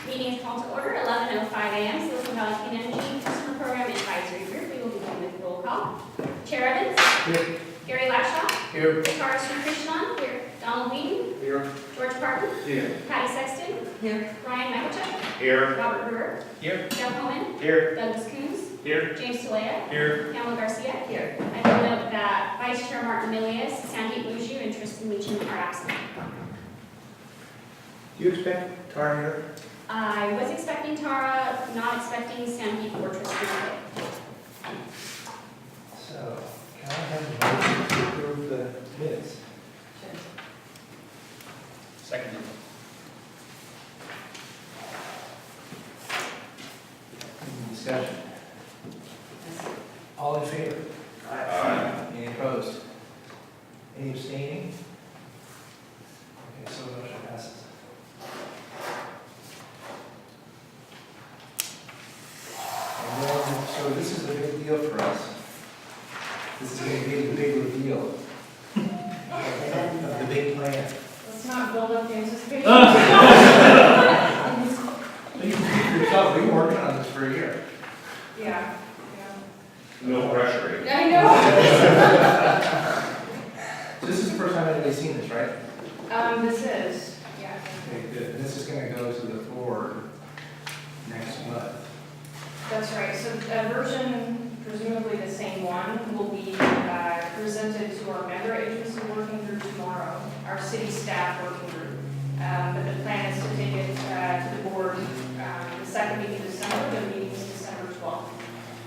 Meeting is called to order, 11:05 a.m. Silicon Valley Clean Energy Customer Program Advisory Group. We will begin with roll call. Chair Evans? Here. Gary Lashaw? Here. Taurus Krishnan? Here. Donald Wheaton? Here. George Parton? Here. Patty Sexton? Here. Brian Michaelchuck? Here. Robert Brewer? Here. Jeff Homan? Here. Douglas Coons? Here. James Talea? Here. Pamela Garcia? Here. I will note that Vice Chair Martin Milius, Sandeep Mushu, and Tristan Meacham are absent. Do you expect Tara here? I was expecting Tara, not expecting Sandeep or Tristan. So, can I have a motion to approve the minutes? Second. Any discussion? All in favor? Aye. Any opposed? Any abstaining? Okay, so the motion passes. And then, so this is a big deal for us. This is going to be the big reveal of the big plan. Let's not build up the anticipation. You can speak for yourself, we've been working on this for a year. Yeah. No pressure. I know. So this is the first time anybody's seen this, right? This is, yeah. Okay, good. And this is going to go to the board next month. That's right. So a version, presumably the same one, will be presented to our member agency working group tomorrow, our city staff working group. But the plan is to take it to the board the second week of December. The meeting is December 12th.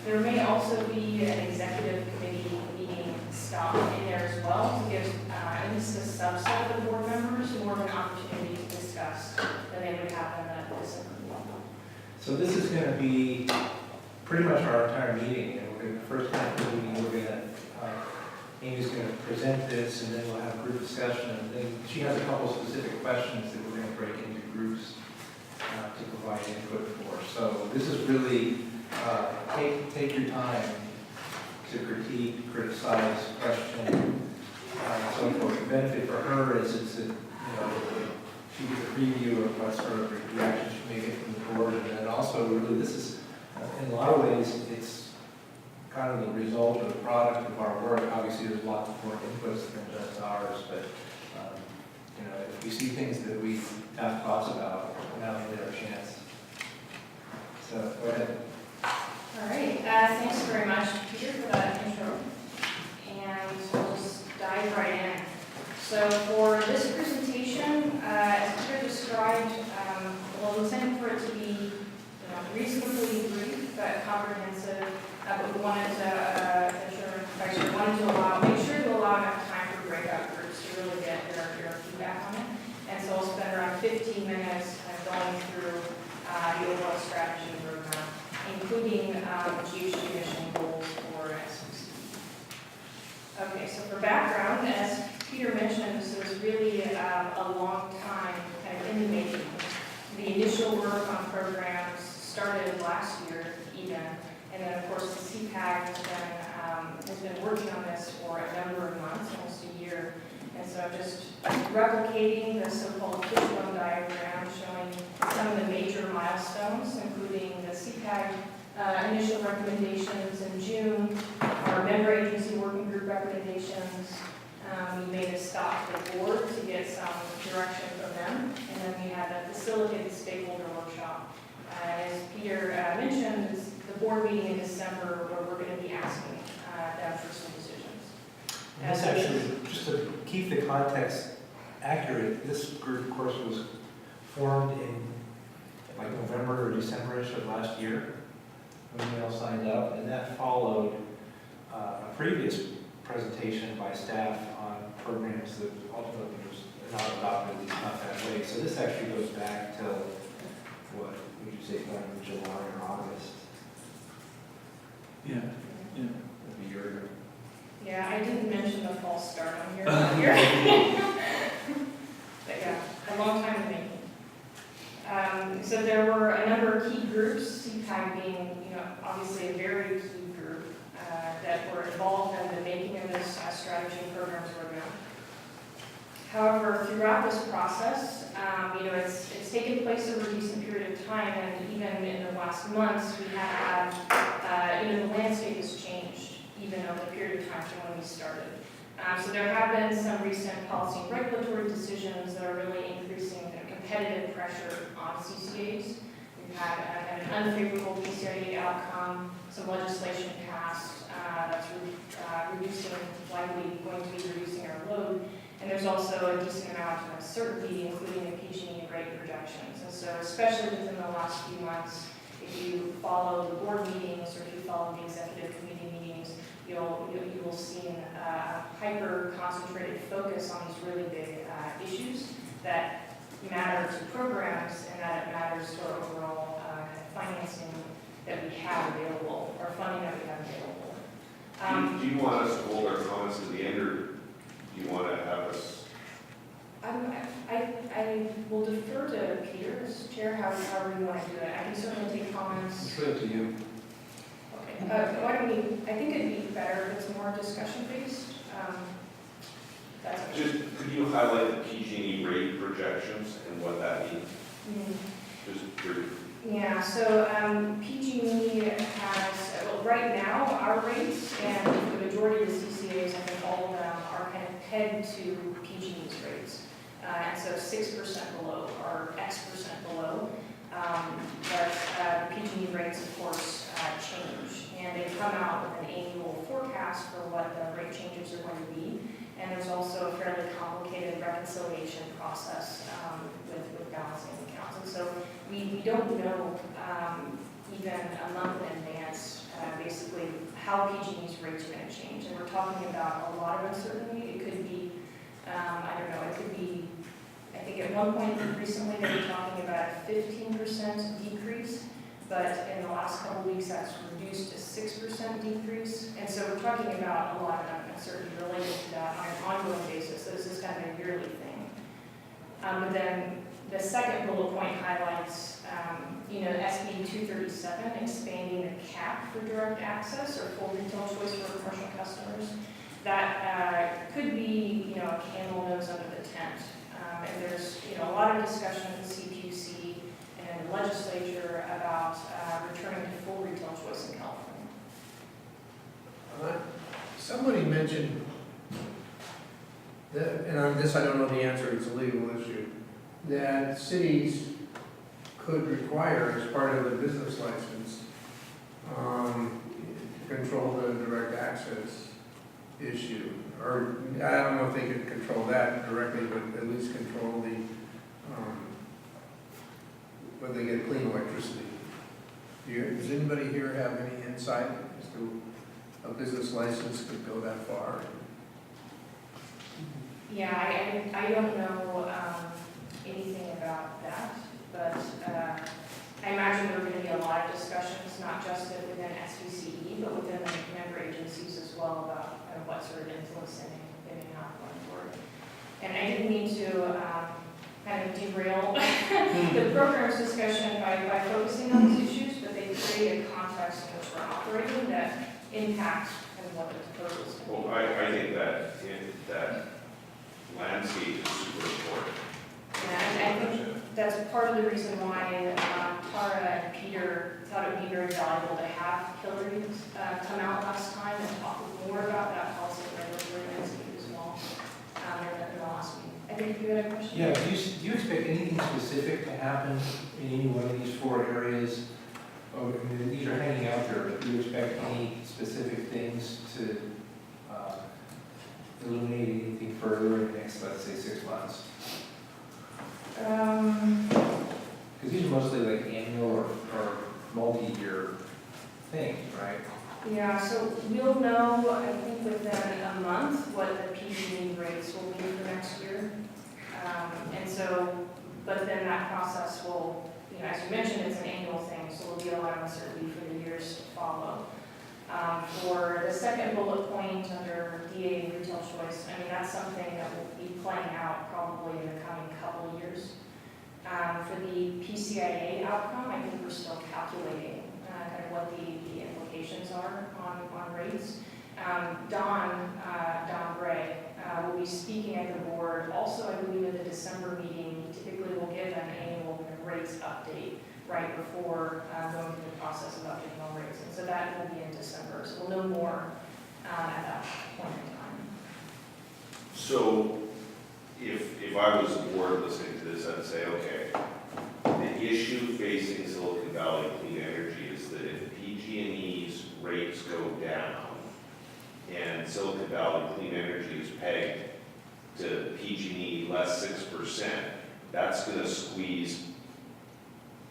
There may also be an executive committee meeting stop in there as well to give at least a subset of the board members more of an opportunity to discuss than they would have in the December meeting. So this is going to be pretty much our entire meeting. And we're going to, the first half of the meeting, we're going to, Amy's going to present this, and then we'll have a group discussion. And then she has a couple specific questions that we're going to break into groups to provide input for. So this is really, take your time to critique, criticize, question, so forth. The benefit for her is it's a, she gets a preview of what sort of reaction she may get from the board, and then also really this is, in a lot of ways, it's kind of the result of the product of our work. Obviously, there's lots more inputs than just ours, but if we see things that we have thoughts about, now we get our chance. So go ahead. All right, thanks very much, Peter, for that intro. And we'll just dive right in. So for this presentation, as Peter described, we'll intend for it to be reasonably brief but comprehensive. But we wanted to make sure to allow enough time for breakout groups to really get your feedback on it. And so we'll spend around 15 minutes kind of going through the overall strategy roadmap, including GHG emission goals for SVCE. Okay, so for background, as Peter mentioned, this was really a long time kind of in the making. The initial work on programs started last year even, and then of course the CPAG has been working on this for a number of months, almost a year. And so I'm just replicating the so-called fishbone diagram showing some of the major milestones, including the CPAG initial recommendations in June, our member agency working group recommendations. We made a stop to the board to get some direction from them, and then we had a facilitated stakeholder workshop. As Peter mentioned, it's the board meeting in December where we're going to be asking them for some decisions. And this actually, just to keep the context accurate, this group, of course, was formed in like November or December-ish of last year when we all signed up, and that followed a previous presentation by staff on programs that ultimately was not adopted, at least not that way. So this actually goes back to, what would you say, like July or August? Yeah. Of a year ago. Yeah, I didn't mention the false start on here. But yeah, a long time in the making. So there were a number of key groups, CPAG being, obviously a very key group that were involved in the making of this strategy and programs roadmap. However, throughout this process, it's taken place over a decent period of time, and even in the last months, we have had, the landscape has changed, even over the period of time from when we started. So there have been some recent policy and regulatory decisions that are really increasing the competitive pressure on CCAs. We've had an unfavorable PCIA outcome, some legislation passed that's reducing, likely going to be reducing our load. And there's also a decent amount of uncertainty, including the PG&E rate projections. And so especially within the last few months, if you follow the board meetings or if you follow the executive committee meetings, you will see a hyper-concentrated focus on these really big issues that matter to programs and that it matters to our overall financing that we have available, or funding that we have available. Do you want us to hold our comments to the end, or do you want to have us? I will defer to Peter as chair, however you want to do it. I can certainly take comments. It's really up to you. Okay, why don't we, I think it'd be better if it's more discussion based. That's okay. Just, could you highlight the PG&E rate projections and what that means? Just brief. Yeah, so PG&E has, well, right now, our rates and the majority of the CCAs, I think all of them, are kind of pegged to PG&E's rates. And so 6% below, or X% below. But PG&E rates, of course, change. And they come out with an annual forecast for what the rate changes are going to be. And there's also a fairly complicated reconciliation process with balancing accounts. And so we don't know even a month in advance basically how PG&E's rates are going to change. And we're talking about a lot of uncertainty. It could be, I don't know, it could be, I think at one point recently they were talking about a 15% decrease, but in the last couple of weeks that's reduced to 6% decrease. And so we're talking about a lot of uncertainty related to that on an ongoing basis. So this is kind of a yearly thing. But then the second bullet point highlights, SB 237, expanding the cap for direct access or full retail choice for commercial customers. That could be, a candle nose under the tent. And there's, a lot of discussion in the CPUC and in the legislature about returning to full retail choice in California. Somebody mentioned that, and on this I don't know the answer, it's a legal issue, that cities could require as part of the business license to control the direct access issue. Or I don't know if they could control that directly, but at least control the, whether they get clean electricity. Does anybody here have any insight as to a business license could go that far? Yeah, I don't know anything about that, but I imagine there are going to be a lot of discussions, not just within SVCE, but within the member agencies as well about what sort of influence they may have going forward. And I didn't mean to kind of derail the program's discussion by focusing on these issues, but they create a context in which we're operating that impacts kind of what the proposal is. Well, I think that landscape is super important. And I think that's part of the reason why Tara and Peter thought it would be very valuable to have Hillary come out last time and talk more about that policy and regulatory landscape as well in the last meeting. I think you had a question? Yeah, do you expect anything specific to happen in any one of these four areas? Oh, I mean, these are hanging out there, but do you expect any specific things to illuminate anything further in the next, let's say, 6 months? Because these are mostly like annual or multi-year things, right? Yeah, so we'll know, I think, within a month what the PG&E rates will be for next year. And so, but then that process will, as you mentioned, it's an annual thing, so there'll be a lot of uncertainty for the years to follow. For the second bullet point under DA retail choice, I mean, that's something that will be playing out probably in the coming couple of years. For the PCIA outcome, I think we're still calculating kind of what the implications are on rates. Don Bray will be speaking at the board. Also, I believe at the December meeting, we typically will give an annual rates update right before going through the process of updating all rates. And so that will be in December. So we'll know more at that point in time. So if I was the board listening to this, I'd say, okay, the issue facing Silicon Valley Clean Energy is that if PG&E's rates go down and Silicon Valley Clean Energy is pegged to PG&E less 6%, that's going to squeeze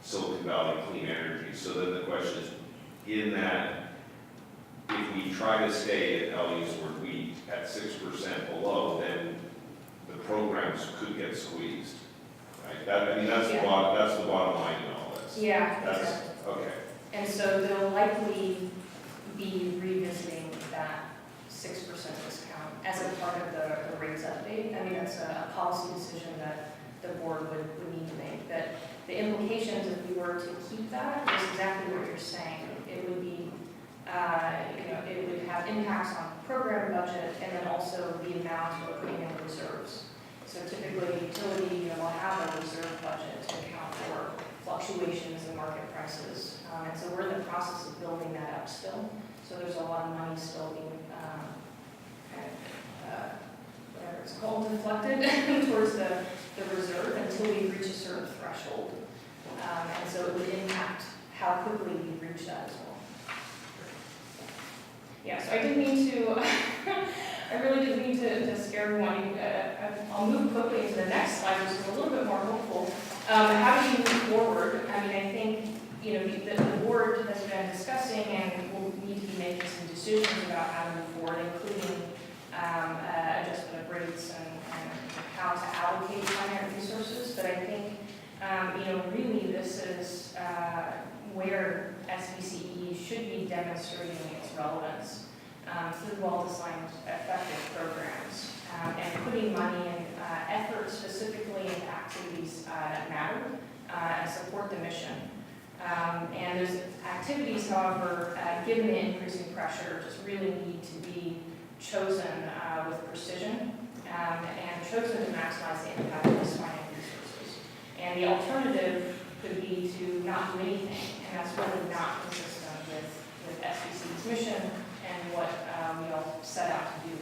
Silicon Valley Clean Energy. So then the question is, in that, if we try to stay at Ellie's or we at 6% below, then the programs could get squeezed. Right? That's the bottom line in all this. Yeah, That's, exactly. okay. And so they'll likely be revisiting that 6% discount as a part of the rates update. I mean, that's a policy decision that the board would need to make. That the implications, if we were to keep that, is exactly what you're saying. It would be, it would have impacts on program budget and then also the amount we're putting in reserves. So typically, utility will have a reserve budget to account for fluctuations in market prices. And so we're in the process of building that up still. So there's a lot of money still being whatever it's called, deflected towards the reserve until we reach a certain threshold. And so it would impact how quickly we reach that as well. Yeah, so I didn't mean to, I really didn't mean to scare everyone. I'll move quickly into the next slide, which is a little bit more hopeful. How do you move forward? I mean, I think, the board has been discussing and will need to be making some decisions about how to move forward, including adjustment of rates and how to allocate finite resources. But I think, really this is where SVCE should be demonstrating its relevance through well-designed, effective programs and putting money and effort specifically into activities that matter and support the mission. And those activities, however, given the increasing pressure, just really need to be chosen with precision and chosen to maximize the impact of these finite resources. And the alternative could be to not do anything, and that's really not consistent with SVC's mission and what we all set out to do.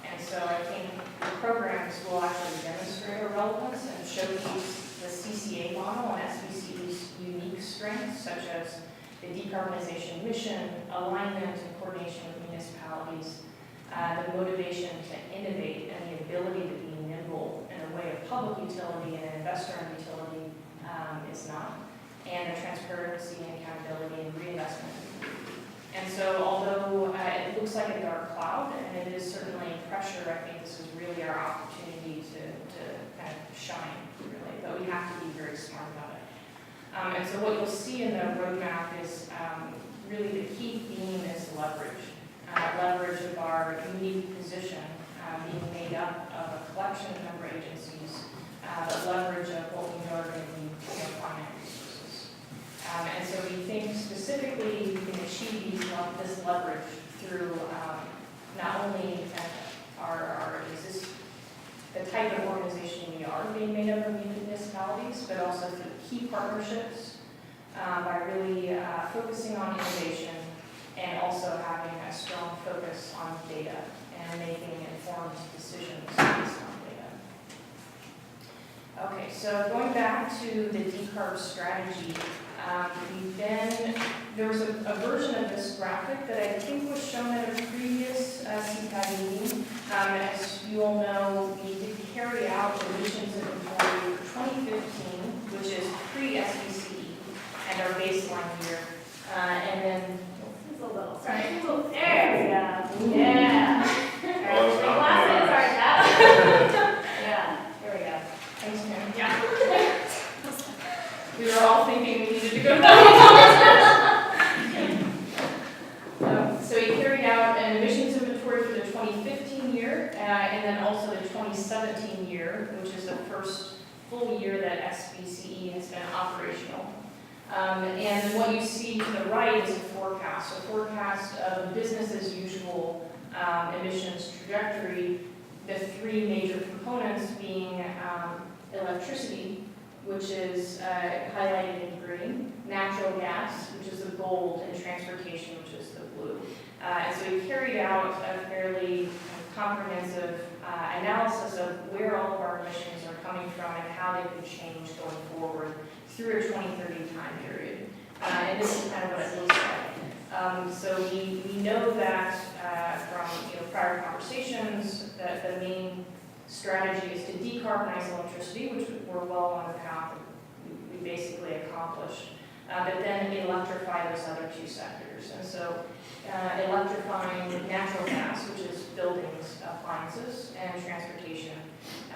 And so I think the programs will actually demonstrate our relevance and showcase the CCA model and SVC's unique strengths, such as the decarbonization mission, alignment and coordination with municipalities, the motivation to innovate, and the ability to be nimble in a way of public utility and an investor-owned utility is not, and the transparency and accountability and reinvestment. And so although it looks like a dark cloud, and it is certainly pressure, I think this is really our opportunity to kind of shine, really, but we have to be very smart about it. And so what you'll see in the roadmap is really the key theme is leverage. Leverage of our unique position being made up of a collection of member agencies, but leverage of what we know are going to be finite resources. And so we think specifically we can achieve this leverage through not only the type of organization we are being made up of municipalities, but also through key partnerships by really focusing on innovation and also having a strong focus on data and making informed decisions based on data. Okay, so going back to the decarb strategy, there was a version of this graphic that I think was shown at a previous CPAG meeting. As you all know, we did carry out emissions inventory for 2015, which is pre-SVCE and our baseline year. And then It's a little, sorry. There we go. Yeah. Well, it's not Glasses bad. are that. Yeah, there we go. thanks, Tim. Yeah. We were all thinking we needed to go So we carried out an emissions inventory for the 2015 year, and then also the 2017 year, which is the first full year that SVCE has been operational. And what you see to the right is a forecast of business as usual emissions trajectory The three major components being electricity, which is highlighted in green, natural gas, which is the gold, and transportation, which is the blue. And so we carried out a fairly comprehensive analysis of where all of our emissions are coming from and how they could change going forward through a 2030 time period. And this is kind of what it looks like. So we know that from prior conversations that the main strategy is to decarbonize electricity, which we're well on the path we basically accomplished, but then electrify those other two sectors. And so electrifying natural gas, which is buildings, appliances, and transportation.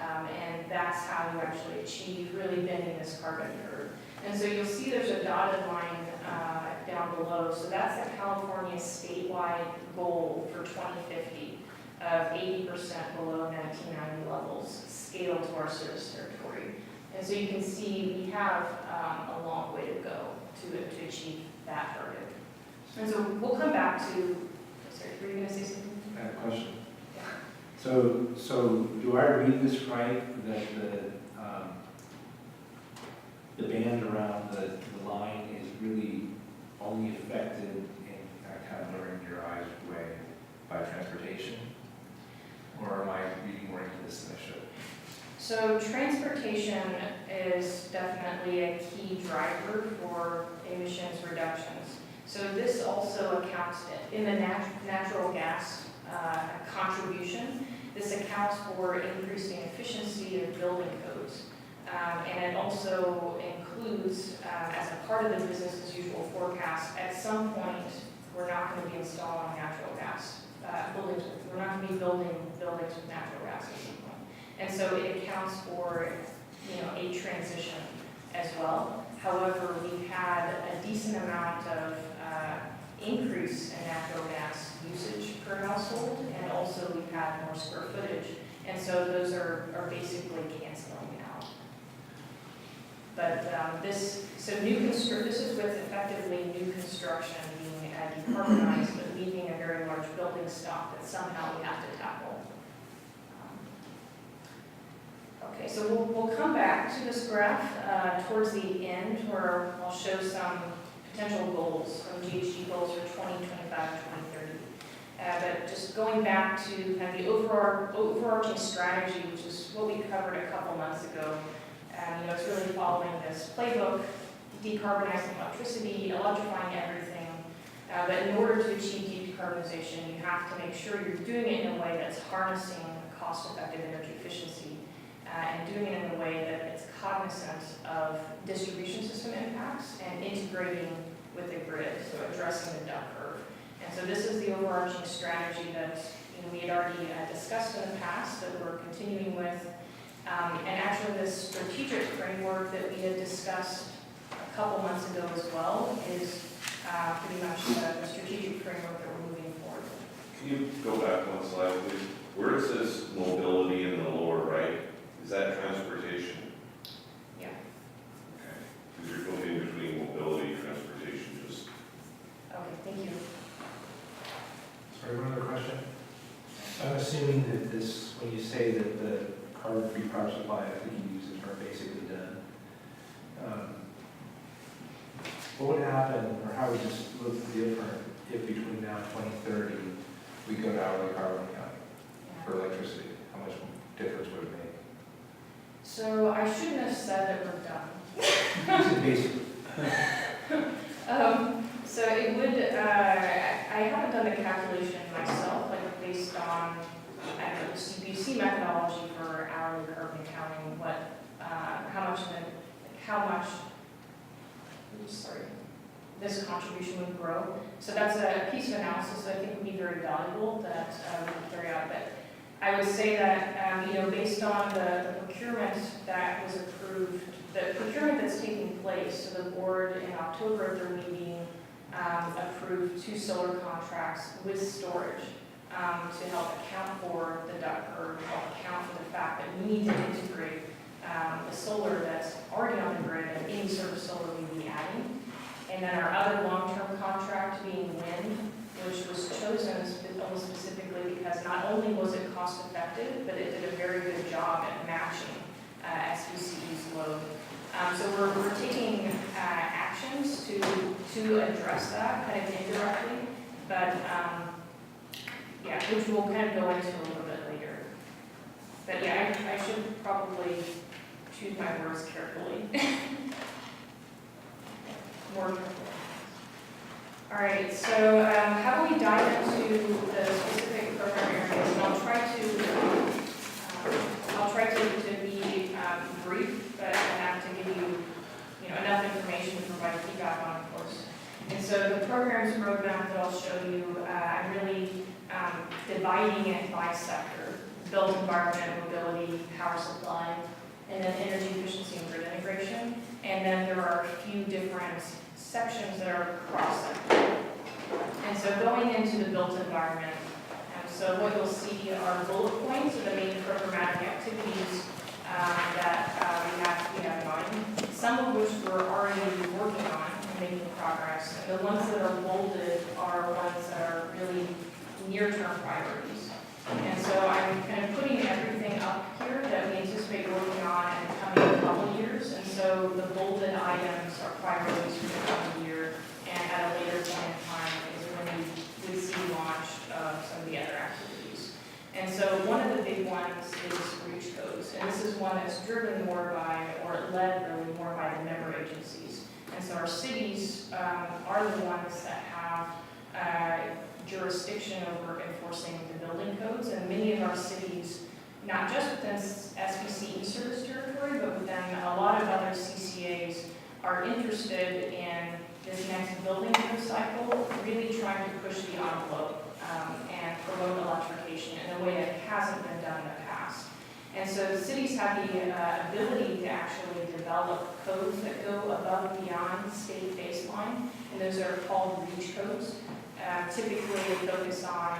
And that's how you actually achieve really bending this carbon curve. And so you'll see there's a dotted line down below. So that's the California statewide goal for 2050 of 80% below 1990 levels, scaled to our service territory. And so you can see we have a long way to go to achieve that target. And so we'll come back to, sorry, were you going to say something? I have a question. Yeah. So do I read this right, that the band around the line is really only affected in kind of blurring your eyes way by transportation? Or am I reading more into this than I should? So transportation is definitely a key driver for emissions reductions. So this also accounts in the natural gas contribution. This accounts for increasing efficiency of building codes. And it also includes, as a part of the business as usual forecast, at some point, we're not going to be installing natural gas buildings. We're not going to be building buildings with natural gas at some point. And so it accounts for, a transition as well. However, we've had a decent amount of increase in natural gas usage per household, and also we've had more square footage. And so those are basically canceling out. But this is with effectively new construction being decarbonized, but leaving a very large building stock that somehow we have to tackle. Okay, so we'll come back to this graph towards the end, where I'll show some potential goals, some GHG goals for 2025, 2030. But just going back to kind of the overarching strategy, which is what we covered a couple months ago. It's really following this playbook, decarbonizing electricity, electrifying everything. But in order to achieve decarbonization, you have to make sure you're doing it in a way that's harnessing cost-effective energy efficiency, and doing it in a way that it's cognizant of distribution system impacts and integrating with the grid, so addressing the duck curve. And so this is the overarching strategy that we had already discussed in the past, that we're continuing with. And actually this strategic framework that we had discussed a couple months ago as well is pretty much the strategic framework that we're moving forward with. Can you go back one slide, please? Where it says mobility in the lower right, is that transportation? Yeah. Okay. Because you're going in between mobility and transportation, just. Okay, thank you. Sorry, one other question. I'm assuming that this, when you say that the carbon-free power supply, I think you use the term basically done. What would happen, or how would this look different if between now and 2030 we go to hourly carbon accounting for electricity? How much difference would it make? So I shouldn't have said that we're done. This is basically. So it would, I haven't done the calculation myself, like based on the CPAG methodology for hourly carbon accounting, how much, this contribution would grow. So that's a piece of analysis that I think would be very valuable that we can carry out. But I would say that, based on the procurement that was approved, the procurement that's taking place, so the board in October at their meeting approved 2 solar contracts with storage to help account for the duck curve, help account for the fact that we need to integrate the solar that's already on the grid and any sort of solar we'd be adding. And then our other long-term contract being wind, which was chosen almost specifically because not only was it cost effective, but it did a very good job at matching SVCE's load. So we're taking actions to address that kind of indirectly, but yeah, which we'll kind of go into a little bit later. But yeah, I should probably choose my words carefully. More carefully. All right, so how about we dive into the specific program areas, and I'll try to be brief, but I have to give you, enough information to provide feedback on, of course. And so the programs roadmap that I'll show you, I'm really dividing it by sector: built environment, mobility, power supply, and then energy efficiency and grid integration. And then there are a few different sections that are cross-sector. And so going into the built environment, so what you'll see are bullet points of the main programmatic activities that we have in mind, some of which we're already working on and making progress. And the ones that are bolded are ones that are really near-term priorities. And so I'm kind of putting everything up here that we anticipate working on in the coming couple of years. And so the bolded items are priorities for the coming year, and at a later point in time is when we would see launch of some of the other activities. And so one of the big ones is reach codes, and this is one that's driven more by, or led really more by the member agencies. And so our cities are the ones that have jurisdiction over enforcing the building codes, and many of our cities, not just within SVCE service territory, but within a lot of other CCAs, are interested in this next building code cycle, really trying to push the envelope and promote electrification in a way that hasn't been done in the past. And so the cities have the ability to actually develop codes that go above and beyond state baseline, and those are called reach codes. Typically, they focus on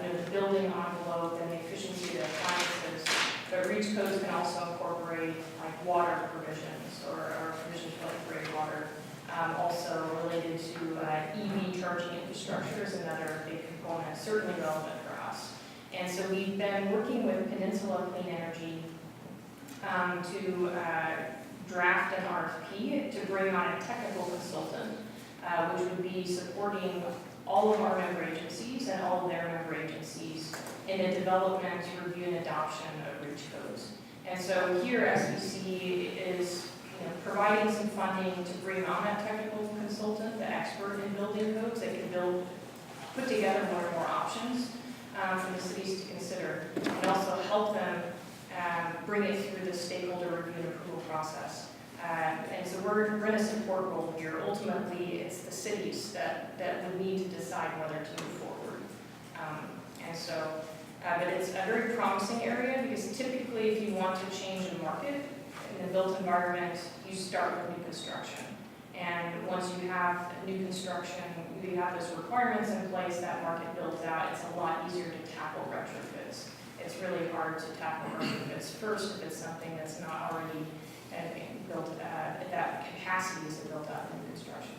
the building envelope and the efficiency of the appliances, but reach codes can also incorporate like water provisions or provisions for like gray water. Also related to EV charging infrastructure is another big component, certainly relevant for us. And so we've been working with Peninsula Clean Energy to draft an RFP to bring on a technical consultant, which would be supporting all of our member agencies and all of their member agencies in the development, review, and adoption of reach codes. And so here, SVCE is providing some funding to bring on that technical consultant, the expert in building codes that can put together one or more options for the cities to consider, and also help them bring it through the stakeholder review and approval process. And so we're in a support role here. Ultimately, it's the cities that would need to decide whether to move forward. But it's a very promising area, because typically if you want to change a market in the built environment, you start with new construction. And once you have new construction, you have those requirements in place, that market builds out, it's a lot easier to tackle retrofits. It's really hard to tackle retrofits first if it's something that's not already built at that capacity is built out in construction.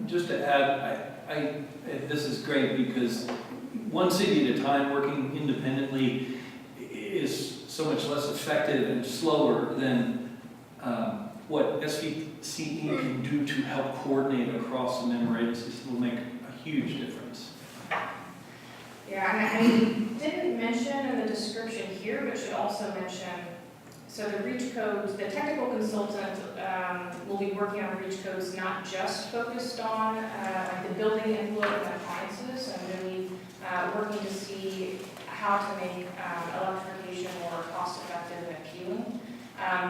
Just to add, this is great because one city at a time working independently is so much less effective and slower than what SVCE can do to help coordinate across the member agencies. Will make a huge difference. Yeah, and I didn't mention in the description here, but should also mention, so the reach codes, the technical consultant will be working on reach codes not just focused on the building envelope and appliances, and really working to see how to make electrification more cost-effective and appealing.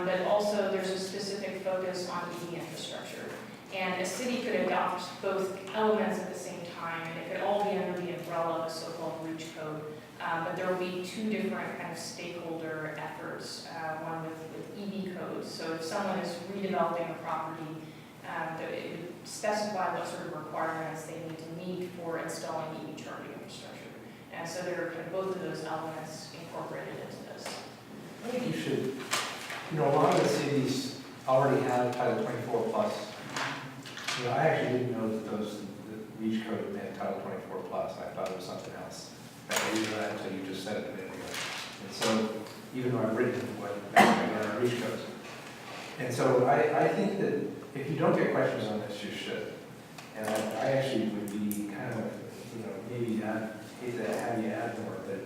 But also there's a specific focus on EV infrastructure. And a city could adopt both elements at the same time, and it could all be under the umbrella of a so-called reach code. But there will be two different kind of stakeholder efforts, one with EV codes. So if someone is redeveloping a property, it would specify what sort of requirements they need to meet for installing EV charging infrastructure. And so there are kind of both of those elements incorporated into this. I think you should, a lot of the cities already have Title 24 plus. I actually didn't know that the REACH code meant Title 24 plus. I thought it was something else. I didn't know that until you just said it a minute ago. And so, even though I've written what our reach codes. And so I think that if you don't get questions on this, you should. And I actually would be kind of, maybe not, hate to have you add more, but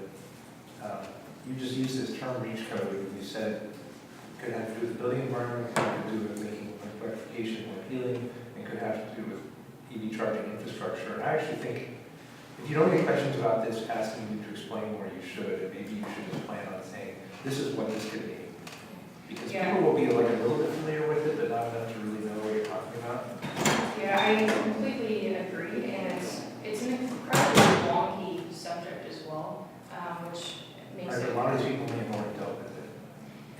you just use this term reach code, and you said could have to do with the building environment, could have to do with making electrification more appealing, and could have to do with EV charging infrastructure. And I actually think if you don't get questions about this, asking you to explain more, you should, and maybe you should just plan on saying, this is what this could mean. Because people will be like a little bit familiar with it, but not enough to really know what you're talking about. Yeah, I completely agree, and it's an incredibly wonky subject as well, which makes Right, it. but a lot of these people may have already dealt with it.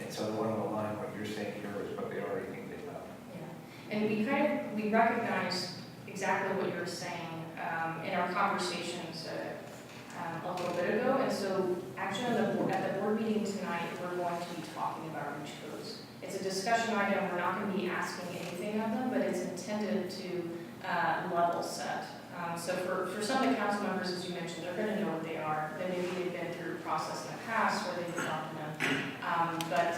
And so they want to align what you're saying here is what they already think they know. Yeah, and we recognize exactly what you're saying in our conversations a little bit ago, and so actually at the board meeting tonight, we're going to be talking about reach codes. It's a discussion item, we're not going to be asking anything of them, but it's intended to level set. So for some of the council members, as you mentioned, they're going to know what they are. They maybe they've been through a process in the past where they've adopted them. But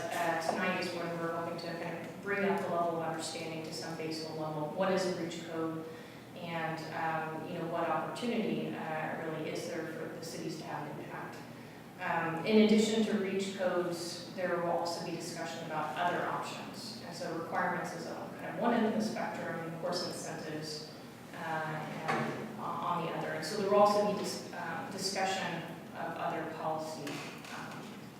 tonight is when we're hoping to kind of bring up the level of understanding to some basic level. What is a reach code? And what opportunity really is there for the cities to have impact. In addition to reach codes, there will also be discussion about other options. And so requirements is on kind of one end of the spectrum, and of course incentives and on the other. And so there will also be discussion of other policy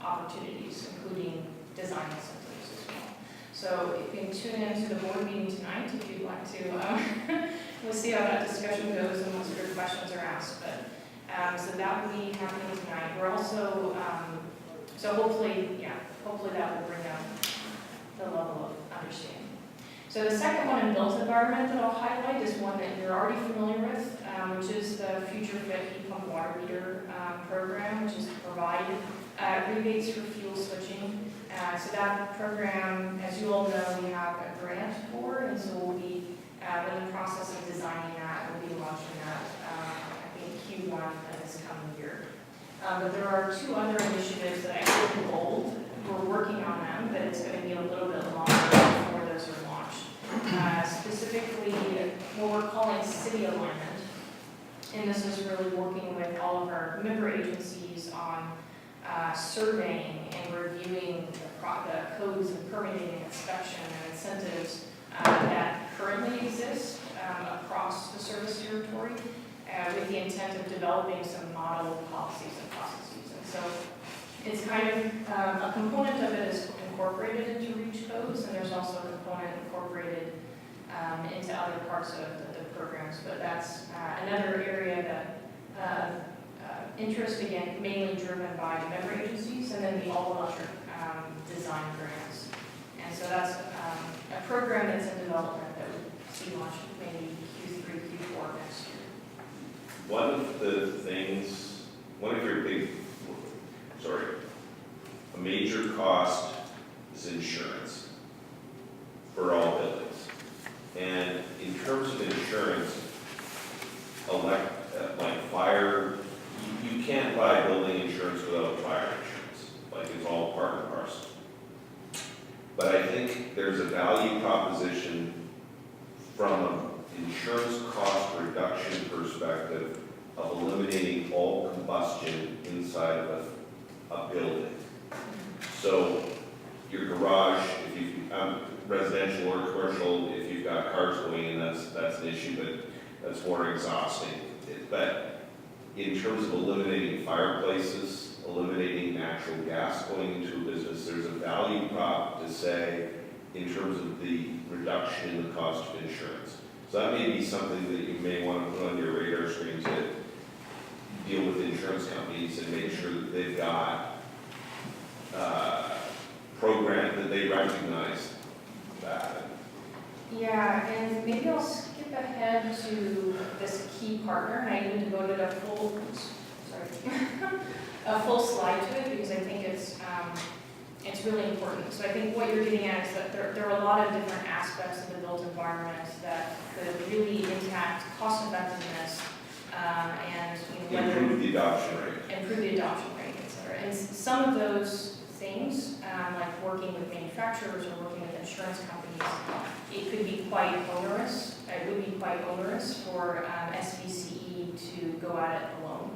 opportunities, including design incentives as well. So you can tune into the board meeting tonight if you'd like to. We'll see how that discussion goes and what sort of questions are asked. But so that will be happening tonight. We're also so hopefully that will bring up the level of understanding. So the second one in built environment that I'll highlight is one that you're already familiar with, which is the Future Fit Heat Pump Water Meter program, which is to provide rebates for fuel switching. So that program, as you all know, we have a grant for, and so we'll be in the process of designing that. We'll be launching that, I think, Q1 of this coming year. But there are two other initiatives that I put in bold. We're working on them, but it's going to be a little bit longer before those are launched. Specifically, what we're calling city alignment. And this is really working with all of our member agencies on surveying and reviewing the codes and permitting and inspection and incentives that currently exist across the service territory with the intent of developing some model policies and processes. And so it's kind of a component of it is incorporated into REACH codes, and there's also a component incorporated into other parts of the programs. But that's another area that interest, again, mainly driven by member agencies, and then the all-electric design grants. And so that's a program that's in development that we see launch maybe Q3, Q4 next year. One of your a major cost is insurance for all buildings. And in terms of insurance, like fire, you can't buy building insurance without fire insurance. Like it's all part and parcel. But I think there's a value proposition from an insurance cost reduction perspective of eliminating all combustion inside of a building. So your garage, if you residential or commercial, if you've got cars going in, that's an issue, but that's more exhausting. But in terms of eliminating fireplaces, eliminating natural gas going into a business, there's a value prop to say in terms of the reduction in the cost of insurance. So that may be something that you may want to put on your radar screen to deal with insurance companies and make sure that they've got program that they recognize that. Yeah, and maybe I'll skip ahead to this key partner, and I even devoted a full slide to it because I think it's really important. So I think what you're getting at is that there are a lot of different aspects of the built environment that could really impact cost effectiveness and whether Improve the adoption rate. improve the adoption rate, et cetera. And some of those things, like working with manufacturers or working with insurance companies, it could be quite onerous. It would be quite onerous for SVCE to go at it alone.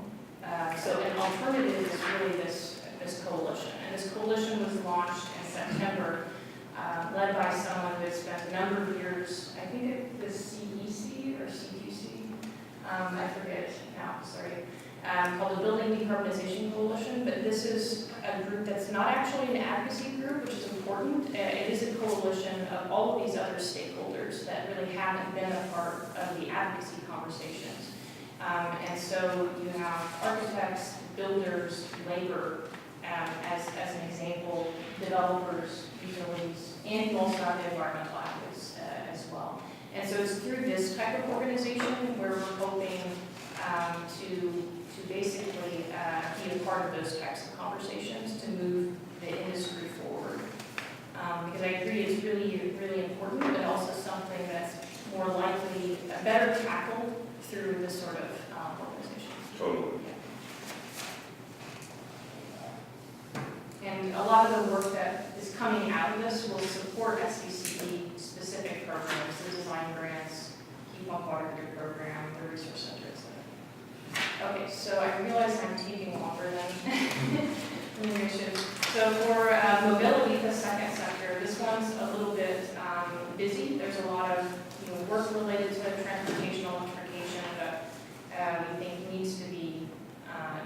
So an alternative is really this coalition. And this coalition was launched in September, led by someone who has spent a number of years, I think it was CEC or CQC, I forget now, sorry, called the Building Decarbonization Coalition, but this is a group that's not actually an advocacy group, which is important. It is a coalition of all of these other stakeholders that really haven't been a part of the advocacy conversations. And so you have architects, builders, labor, as an example, developers, utilities, and you also have the environmental advocates as well. And so it's through this type of organization where we're hoping to basically be a part of those types of conversations to move the industry forward. Because I agree it's really, really important, but also something that's more likely, better tackled through this sort of organization. Totally. And a lot of the work that is coming out of this will support SVCE specific programs, the design grants, Keep on Water Grid program, the resource center, etc. Okay, so I realize I'm taking longer than we should. So for mobility, the second sector, this one's a little bit busy. There's a lot of work related to transportation electrification that we think needs to be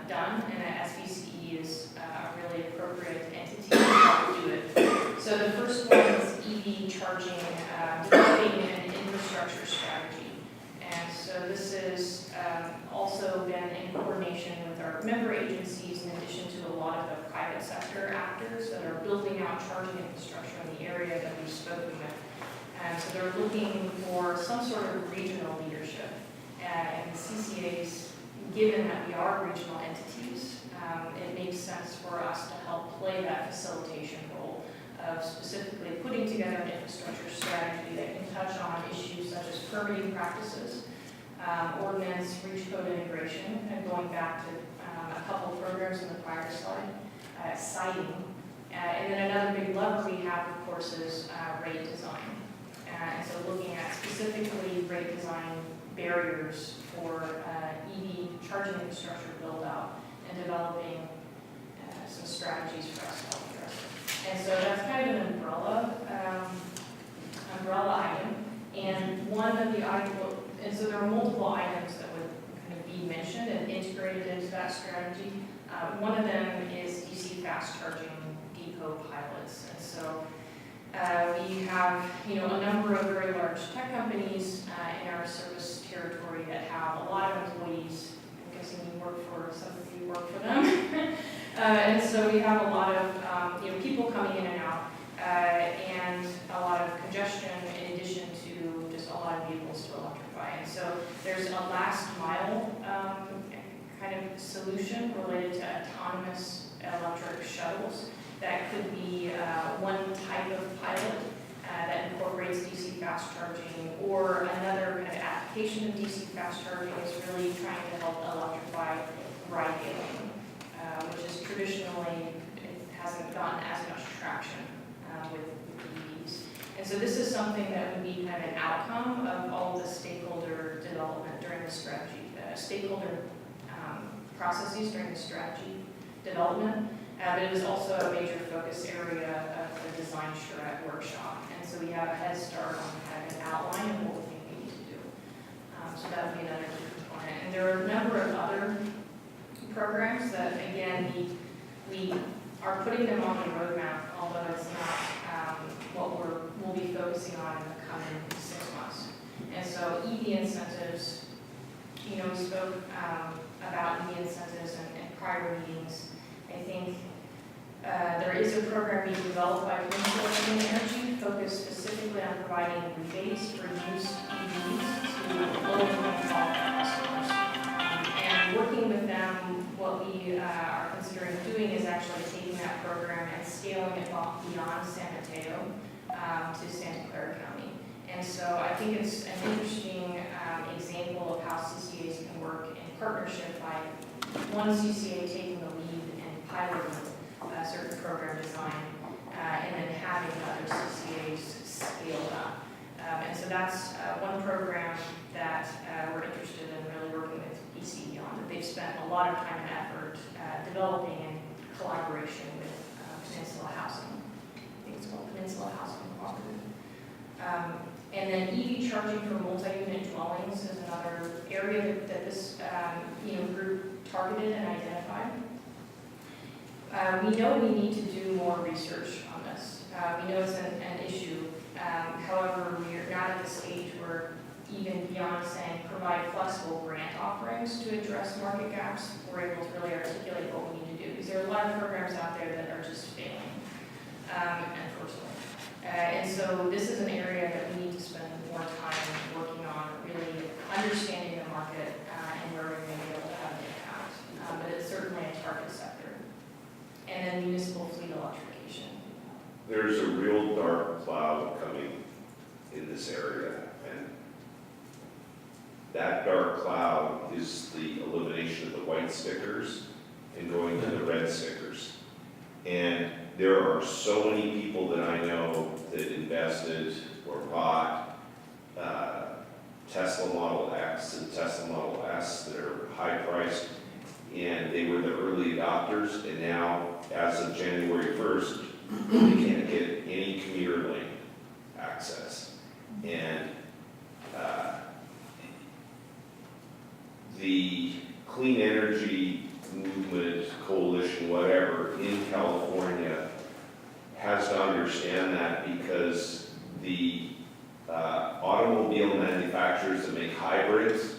done, and SVCE is a really appropriate entity to help do it. So the first one is EV charging, developing an infrastructure strategy. And so this is also been in coordination with our member agencies in addition to a lot of the private sector actors that are building out charging infrastructure in the area that we've spoken with. And so they're looking for some sort of regional leadership. And the CCAs, given that we are regional entities, it makes sense for us to help play that facilitation role of specifically putting together an infrastructure strategy that can touch on issues such as permitting practices, ordinance, reach code integration, and going back to a couple of programs in the prior slide, siting. And then another big lever we have, of course, is rate design. And so looking at specifically rate design barriers for EV charging infrastructure build out and developing some strategies for us to help address it. And so that's kind of an umbrella item. And one of the items, and so there are multiple items that would kind of be mentioned and integrated into that strategy. One of them is DC fast charging depot pilots. And so we have, a number of very large tech companies in our service territory that have a lot of employees. I'm guessing you work for, some of you work for them. And so we have a lot of, people coming in and out, and a lot of congestion in addition to just a lot of vehicles to electrify. And so there's a last mile kind of solution related to autonomous electric shuttles. That could be one type of pilot that incorporates DC fast charging, or another kind of application of DC fast charging is really trying to help electrify ride hailing, which is traditionally, it hasn't gotten as much traction with EVs. And so this is something that would be kind of an outcome of all of the stakeholder development during the strategy, stakeholder processes during the strategy development. But it was also a major focus area of the design charrette workshop. And so we have a head start on kind of an outline of what we think we need to do. So that would be another key component. And there are a number of other programs that, again, we are putting them on the roadmap, although it's not what we'll be focusing on in the coming 6 months. And so EV incentives, we spoke about EV incentives in prior meetings. I think there is a program being developed by Peninsula Clean Energy focused specifically on providing rebates for used EVs to low-income customers. And working with them, what we are considering doing is actually taking that program and scaling it beyond San Mateo to Santa Clara County. And so I think it's an interesting example of how CCAs can work in partnership by one CCA taking the lead and piloting a certain program design, and then having other CCAs scale up. And so that's one program that we're interested in really working with PCE on, that they've spent a lot of time and effort developing in collaboration with Peninsula Housing. I think it's called Peninsula Housing Cooperative. And then EV charging for multi-unit dwellings is another area that this group targeted and identified. We know we need to do more research on this. We know it's an issue. However, we're not at the stage where even beyond saying provide flexible grant offerings to address market gaps, we're able to really articulate what we need to do. Because there are a lot of programs out there that are just failing, unfortunately. And so this is an area that we need to spend more time working on, really understanding the market and where we may be able to have an impact. But it's certainly a target sector. And then municipal fleet electrification. There's a real dark cloud coming in this area, and that dark cloud is the elimination of the white stickers and going to the red stickers. And there are so many people that I know that invested or bought Tesla Model X and Tesla Model S that are high priced, and they were the early adopters, and now, as of January 1st, they can't get any commuter lane access. And the clean energy movement, coalition, whatever, in California has to understand that, because the automobile manufacturers that make hybrids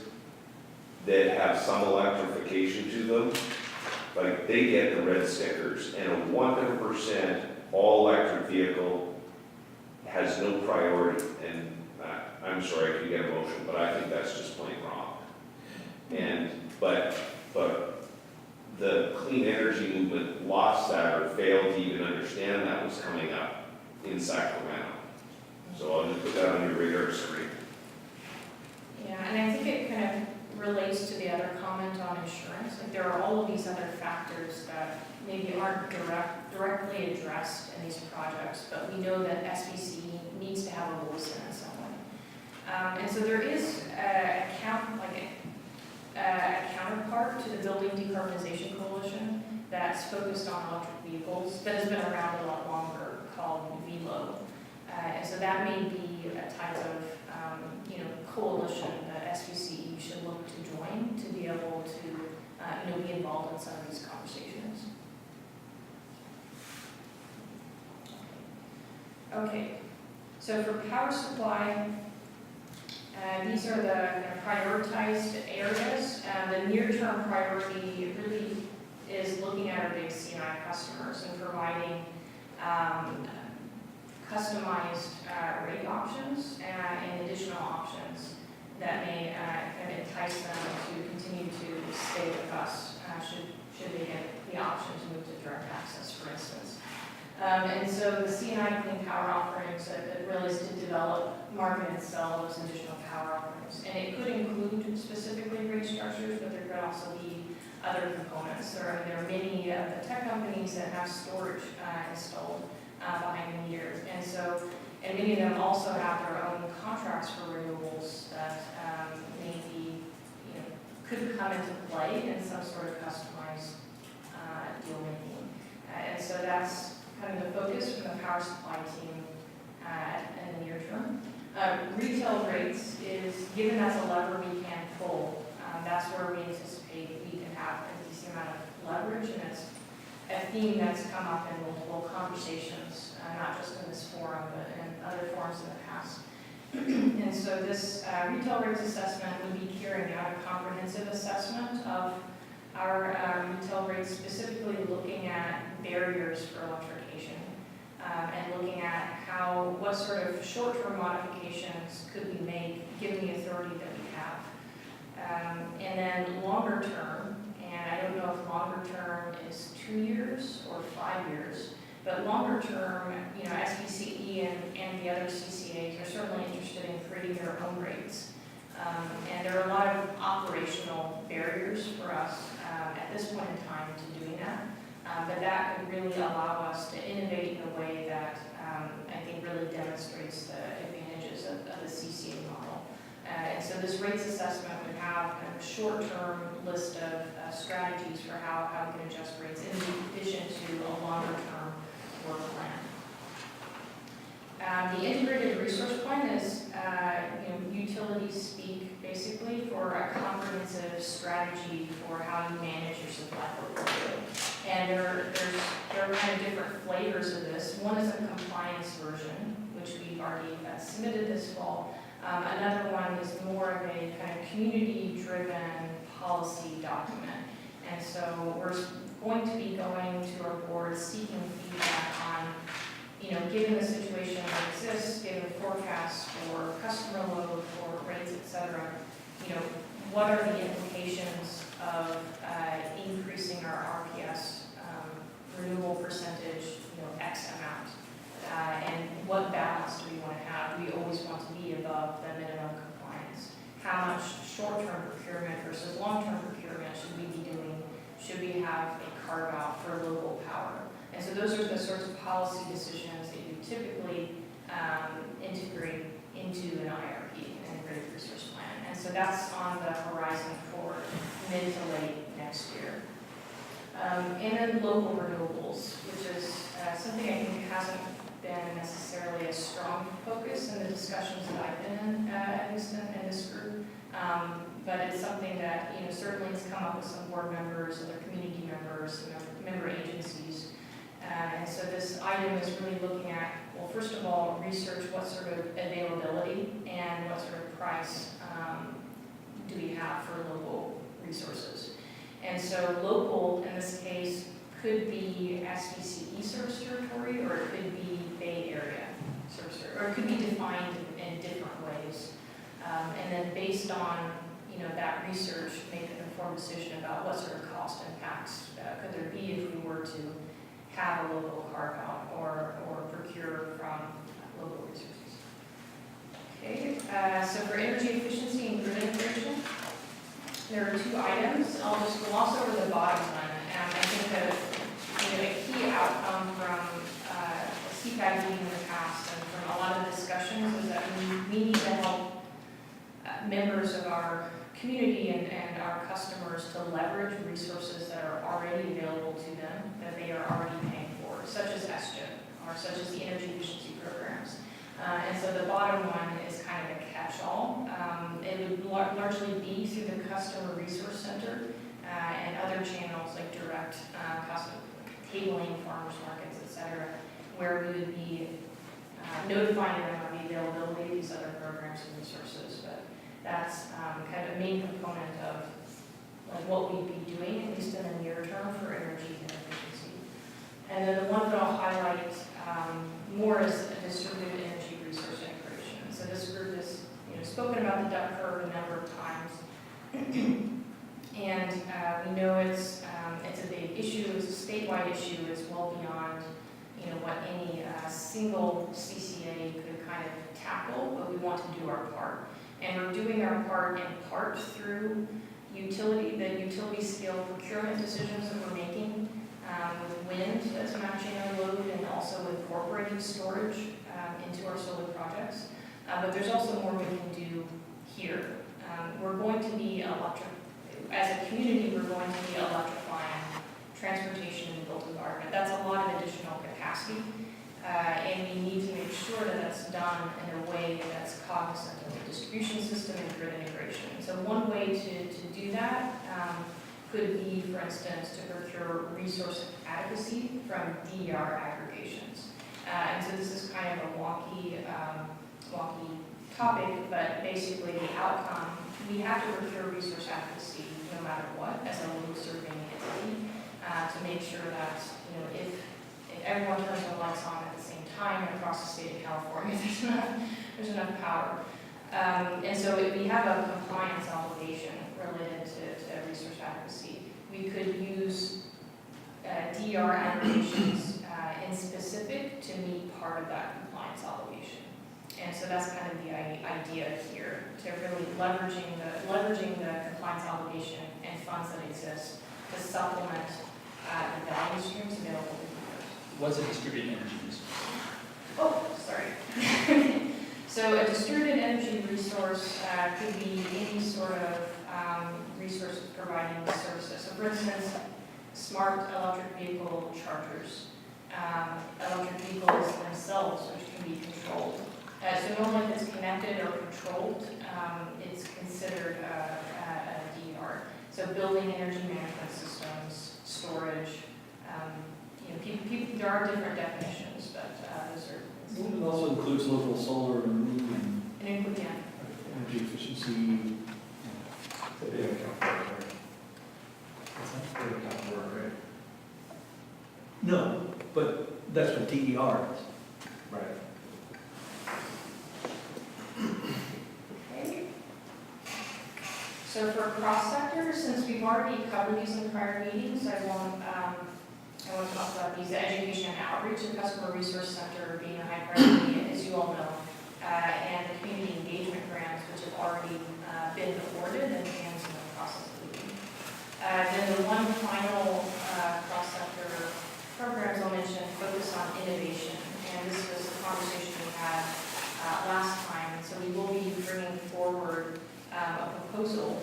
that have some electrification to them, like, they get the red stickers, and a 100% all-electric vehicle has no priority. And I'm sorry I could get emotional, but I think that's just plain wrong. And but the clean energy movement lost that, or failed to even understand that was coming up in Sacramento. So I'll just put that on your radar screen. Yeah, and I think it kind of relates to the other comment on insurance. Like, there are all of these other factors that maybe aren't directly addressed in these projects, but we know that SVCE needs to have a voice in it some way. And so there is a counterpart to the Building Decarbonization Coalition that's focused on electric vehicles that has been around a lot longer, called VLO. And so that may be a type of coalition that SVCE should look to join to be able to be involved in some of these conversations. Okay, so for power supply, these are the kind of prioritized areas. The near-term priority really is looking at our big C&I customers and providing customized rate options and additional options that may kind of entice them to continue to stay with us should they get the option to move to direct access, for instance. And so the C&I clean power offerings that really is to develop, market, and sell those additional power offerings. And it could include specifically rate structures, but there could also be other components. There are many of the tech companies that have storage installed behind the meter. And many of them also have their own contracts for renewables that maybe could come into play in some sort of customized deal making. And so that's kind of the focus from the power supply team in the near term. Retail rates is, given that's a lever we can pull, that's where we anticipate we can have a decent amount of leverage, and it's a theme that's come up in multiple conversations, not just in this forum, but in other forums in the past. And so this retail rates assessment would be carrying out a comprehensive assessment of our retail rates, specifically looking at barriers for electrification, and looking at what sort of short-term modifications could we make given the authority that we have. And then longer term, and I don't know if longer term is 2 years or 5 years, but longer term, SVCE and the other CCAs are certainly interested in creating their own rates. And there are a lot of operational barriers for us at this point in time to doing that. But that could really allow us to innovate in a way that I think really demonstrates the advantages of the CCA model. And so this rates assessment would have kind of a short-term list of strategies for how we can adjust rates in addition to a longer-term work plan. The integrated resource plan is, utilities speak basically for a comprehensive strategy for how you manage your supply portfolio. And there are kind of different flavors of this. One is a compliance version, which we've already submitted this fall. Another one is more of a kind of community-driven policy document. And so we're going to be going to our board seeking feedback on, given the situation that exists, given the forecast for customer load, for rates, et cetera, what are the implications of increasing our RPS renewable percentage, X amount? And what balance do we want to have? We always want to be above the minimum compliance. How much short-term procurement versus long-term procurement should we be doing? Should we have a carve-out for local power? And so those are the sorts of policy decisions that you typically integrate into an IRP, an integrated resource plan. And so that's on the horizon for mid to late next year. And then local renewables, which is something I think hasn't been necessarily a strong focus in the discussions that I've been in, at least in this group. But it's something that, certainly has come up with some board members, other community members, member agencies. And so this item is really looking at, well, first of all, research what sort of availability and what sort of price do we have for local resources. And so local, in this case, could be SVCE service territory, or it could be Bay Area service territory, or it could be defined in different ways. And then based on, that research, make an informed decision about what sort of cost impacts could there be if we were to have a local carve-out or procure from local resources. Okay, so for energy efficiency and grid integration, there are two items. I'll just gloss over the bottom one. I think that a key outcome from the CPAG meeting in the past and from a lot of discussions is that we need to help members of our community and our customers to leverage resources that are already available to them, that they are already paying for, such as SGIP, or such as the energy efficiency programs. And so the bottom one is kind of a catch-all. It would largely be through the customer resource center and other channels like direct tabling, farmers markets, et cetera, where we would be notifying them of the availability of these other programs and resources. But that's kind of a main component of what we'd be doing, at least in the near term, for energy and efficiency. And then the one that I'll highlight more is a distributed energy resource integration. So this group has spoken about the duck curve a number of times, and we know it's a big issue. It's a statewide issue. It's well beyond what any single CCA could kind of tackle, but we want to do our part. And we're doing our part in part through the utility scale procurement decisions that we're making with wind that's matching our load, and also incorporating storage into our solar projects. But there's also more we can do here. We're going to be as a community, we're going to be electrifying transportation in the built environment. That's a lot of additional capacity. And we need to make sure that that's done in a way that's cognizant of the distribution system and grid integration. So one way to do that could be, for instance, to procure resource adequacy from DER aggregations. And so this is kind of a wonky topic, but basically the outcome, we have to procure resource adequacy no matter what as a load serving entity to make sure that, if everyone turns their lights on at the same time across the state of California, there's enough power. And so we have a compliance obligation related to resource adequacy. We could use DER aggregations in specific to meet part of that compliance obligation. And so that's kind of the idea here, to really leveraging the compliance obligation and funds that exist to supplement the value streams available to users. What's a distributed energy resource? Oh, sorry. So a distributed energy resource could be any sort of resource providing services. So for instance, smart electric vehicle chargers, electric vehicles themselves, which can be controlled. So normally if it's connected or controlled, it's considered a DER. So building energy management systems, storage, there are different definitions, but those are. It also includes local solar and wind And yeah. and energy efficiency. They don't count for it, right? They don't count for it, right? No, but that's what DER is. Right. Okay. So for cross-sector, since we've already covered these in prior meetings, I want to talk about these. Education and outreach and customer resource center being a high priority, as you all know, and the community engagement grants, which have already been awarded and hands in the process of leaving. Then the one final cross-sector programs I'll mention focus on innovation, and this was the conversation we had last time. And so we will be bringing forward a proposal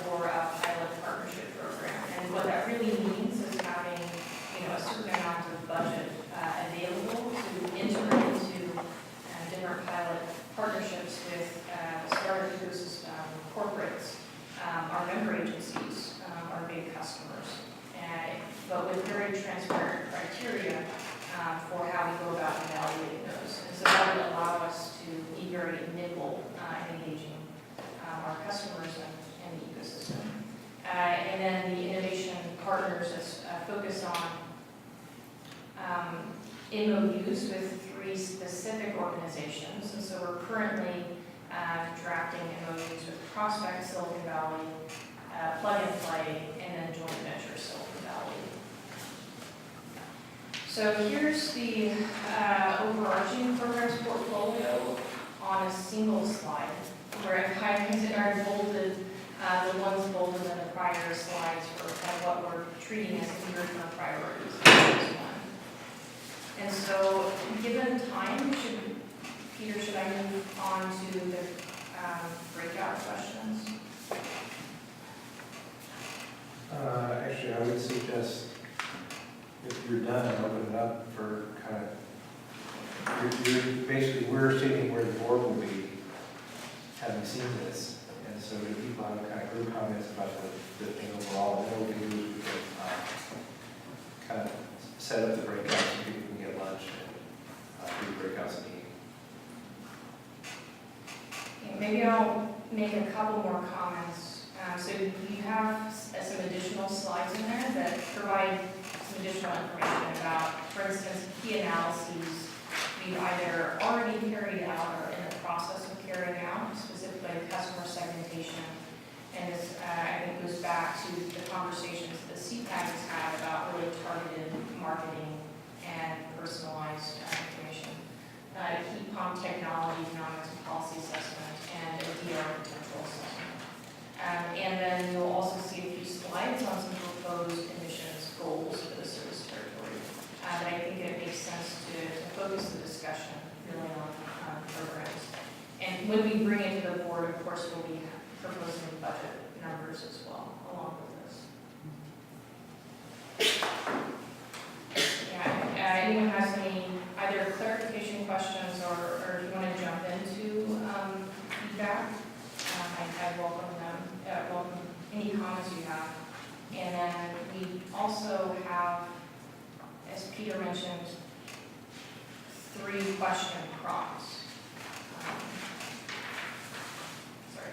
for a pilot partnership program, and what that really means is having a certain amount of budget available to enter into different pilot partnerships with startup ecosystem, corporates, our member agencies, our big customers, but with very transparent criteria for how we go about evaluating those. And so that would allow us to be very nimble in engaging our customers and the ecosystem. And then the innovation partners is focused on MOUs with 3 specific organizations. And so we're currently drafting MOUs with Prospect, Silicon Valley, Plug and Play, and then Joint Venture Silicon Valley. So here's the overarching programs portfolio on a single slide, where I've highlighted or bolded the ones bolded in the prior slides for kind of what we're treating as near-term priorities in phase 1. And so, given time, Peter, should I move on to the breakout questions? Actually, I would suggest if you're done, open it up for kind of, basically, we're sitting where the board will be, having seen this. And so if people have kind of group comments about the thing overall, then what we can do is we can kind of set up the breakouts so people can get lunch and do breakouts in the evening. Okay, maybe I'll make a couple more comments. So you have some additional slides in there that provide some additional information about, for instance, key analyses we've either already carried out or in the process of carrying out, specifically customer segmentation. And this, I think, goes back to the conversations that CPAG has had about really targeted marketing and personalized information. Heat pump technology, economics and policy assessment, and a DR potential assessment. And then you'll also see a few slides on some proposed emissions goals for the service territory. But I think it makes sense to focus the discussion really on programs. And when we bring it to the board, of course, we'll be proposing budget numbers as well, along with this. Yeah, anyone has any either clarification questions or if you want to jump into feedback, I welcome them, welcome any comments you have. And then we also have, as Peter mentioned, 3 question prompts. Sorry.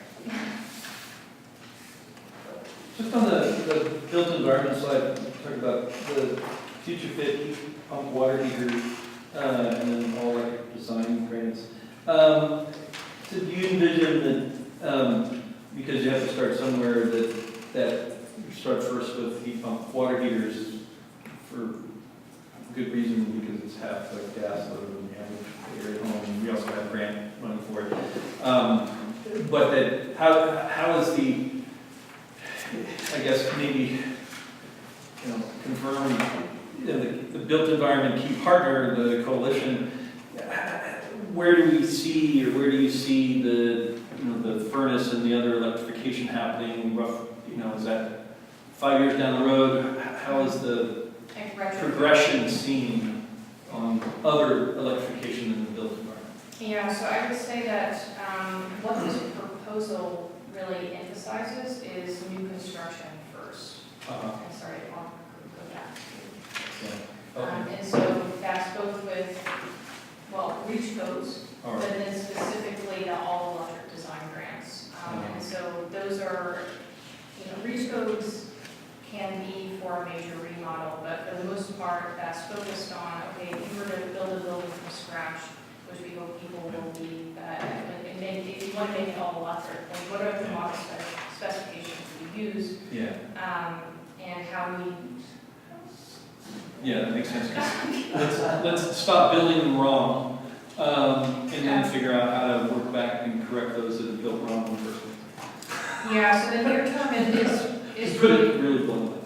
Just on the built environment slide, talk about the future fit heat pump water heater, and then all electric design grants. So do you envision that, because you have to start somewhere, that you start first with heat pump water heaters for good reason, because it's half the gas load and the average area at home. We also have grant money for it. But that, how is the, I guess maybe, confirm, the built environment key partner, the coalition, where do we see, or where do you see the, the furnace and the other electrification happening rough, is that 5 years down the road? How is the progression seen on other electrification in the built environment? Yeah, so I would say that what this proposal really emphasizes is new construction first. I'm sorry, I'll go back to. And so that's both with, REACH codes, All but right. then specifically the all-electric design grants. And so those are, REACH codes can be for a major remodel, but for the most part, that's focused on, okay, if you were to build a building from scratch, which we hope people will be, if you want to make it all electric, then what are the model specifications we use, Yeah, and how we. yeah, that makes sense. Let's stop building them wrong, and then figure out how to work back and correct those that are built wrong in the first place. Yeah, so the near term is It's really bluntly.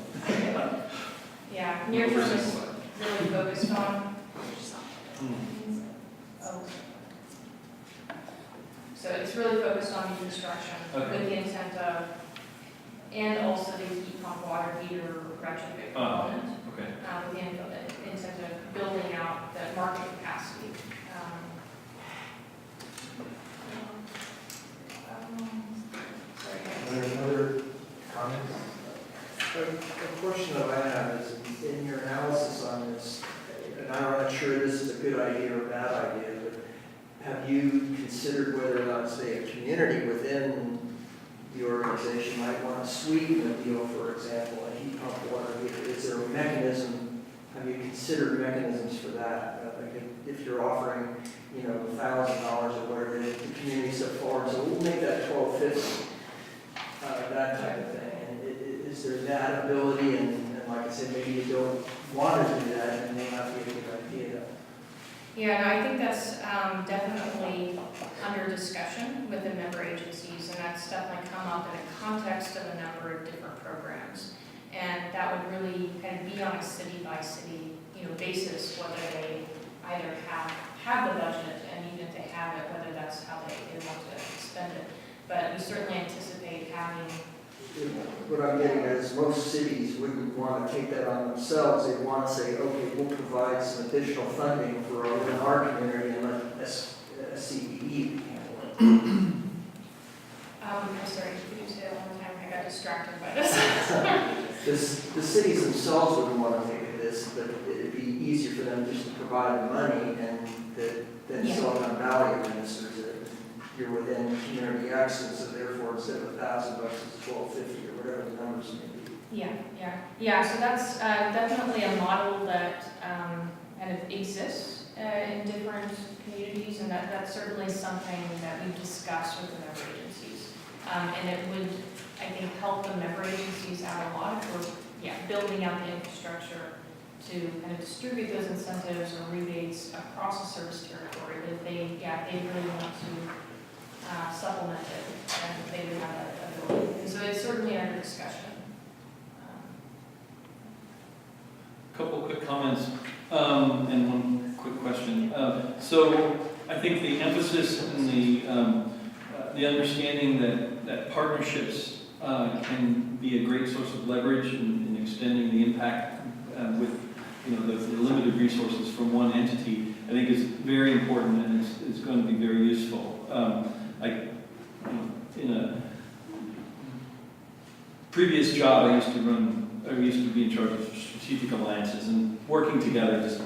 yeah, near term is really focused on. Oh. So it's really focused on new construction with the intent of, and also the heat pump water heater retrofit component. Okay. With the intent of building out the market capacity. Other comments? A question that I have is, in your analysis on this, and I'm not sure this is a good idea or a bad idea, but have you considered whether or not, say, a community within the organization might want to sweeten the deal, for example, a heat pump water heater? Is there a mechanism, have you considered mechanisms for that? Like if you're offering, $1,000 or whatever, the community step forward, so we'll make that $1,250, that type of thing. And is there that ability, and like I said, maybe you don't want to do that, and it may not be a good idea. Yeah, no, I think that's definitely under discussion with the member agencies, and that's definitely come up in a context of a number of different programs. And that would really kind of be on a city-by-city, basis, whether they either have the budget, and even if they have it, whether that's how they want to spend it. But we certainly anticipate having. What I'm getting at is most cities wouldn't want to take that on themselves. They'd want to say, okay, we'll provide some additional funding for our community and let SVCE handle it. I'm sorry, could you say that one more time? I got distracted by this. The cities themselves wouldn't want to take this, but it'd be easier for them just to provide the money and then Silicon Valley administers it. You're within community X, and so therefore instead of $1,000, it's $1,250 or whatever the numbers may be. Yeah. So that's definitely a model that kind of exists in different communities, and that's certainly something that we've discussed with the member agencies. And it would, I think, help the member agencies out a lot for building out the infrastructure to kind of distribute those incentives or rebates across a service territory. If they really want to supplement it, and they would have that ability. And so it's certainly under discussion. Couple quick comments and one quick question. So I think the emphasis and the understanding that partnerships can be a great source of leverage in extending the impact with the limited resources from one entity, I think is very important, and it's going to be very useful. In a previous job, I used to be in charge of strategic alliances, and working together just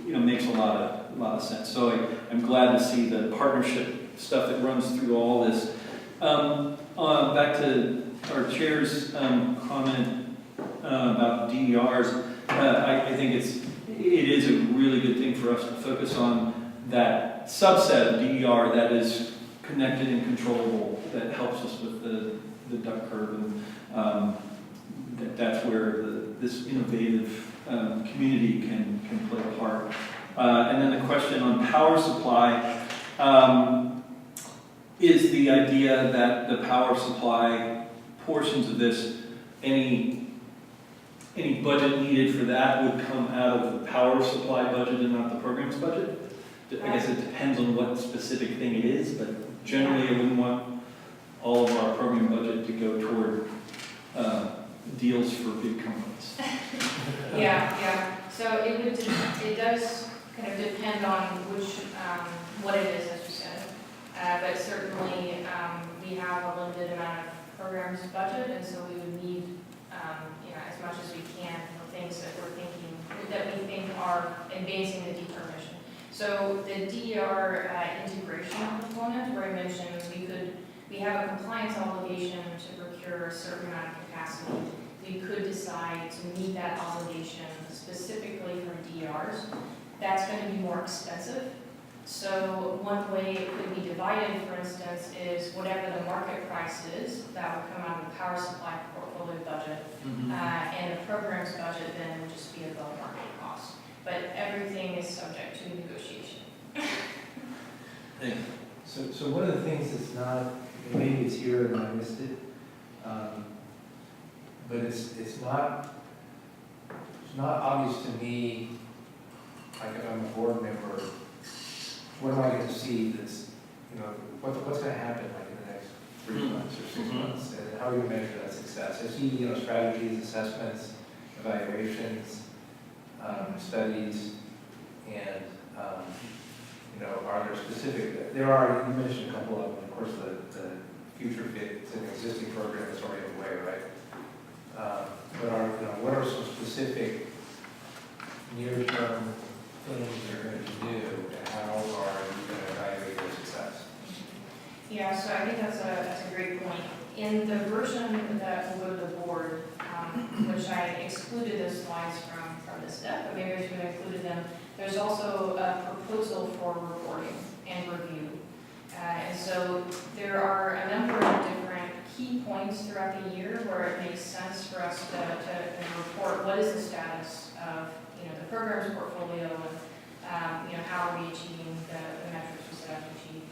makes a lot of sense. So I'm glad to see the partnership stuff that runs through all this. Back to our chair's comment about DERs, I think it is a really good thing for us to focus on that subset of DER that is connected and controllable, that helps us with the duck curve, and that's where this innovative community can play a part. And then the question on power supply, is the idea that the power supply portions of this, any budget needed for that would come out of the power supply budget and not the programs budget? I guess it depends on what specific thing it is, but generally I wouldn't want all of our program budget to go toward deals for big companies. Yeah. So it does kind of depend on what it is, as you said. But certainly, we have a limited amount of programs budget, and so we would need, as much as we can for things that we think are advancing the decommission. So the DER integration component, where I mentioned we have a compliance obligation to procure a certain amount of capacity. We could decide to meet that obligation specifically from DERs. That's going to be more expensive. So one way it could be divided, for instance, is whatever the market price is, that would come out of the power supply portfolio budget, and the programs budget then would just be above market cost. But everything is subject to negotiation. So one of the things that's not, maybe it's here and I missed it, but it's not obvious to me, like if I'm a board member, what am I going to see that's, what's going to happen like in the next 3 months or 6 months, and how are you going to measure that success? I see, strategies, assessments, evaluations, studies, and, are there specific, you mentioned a couple of them, of course, the future fit, it's an existing program that's already underway, right? But what are some specific near-term things you're going to do, and how are you going to evaluate their success? Yeah, so I think that's a great point. In the version that will go to the board, which I excluded the slides from this deck, but maybe I should have included them, there's also a proposal for reporting and review. And so there are a number of different key points throughout the year where it makes sense for us to report what is the status of the programs portfolio, and how are we achieving the metrics we set out to achieve.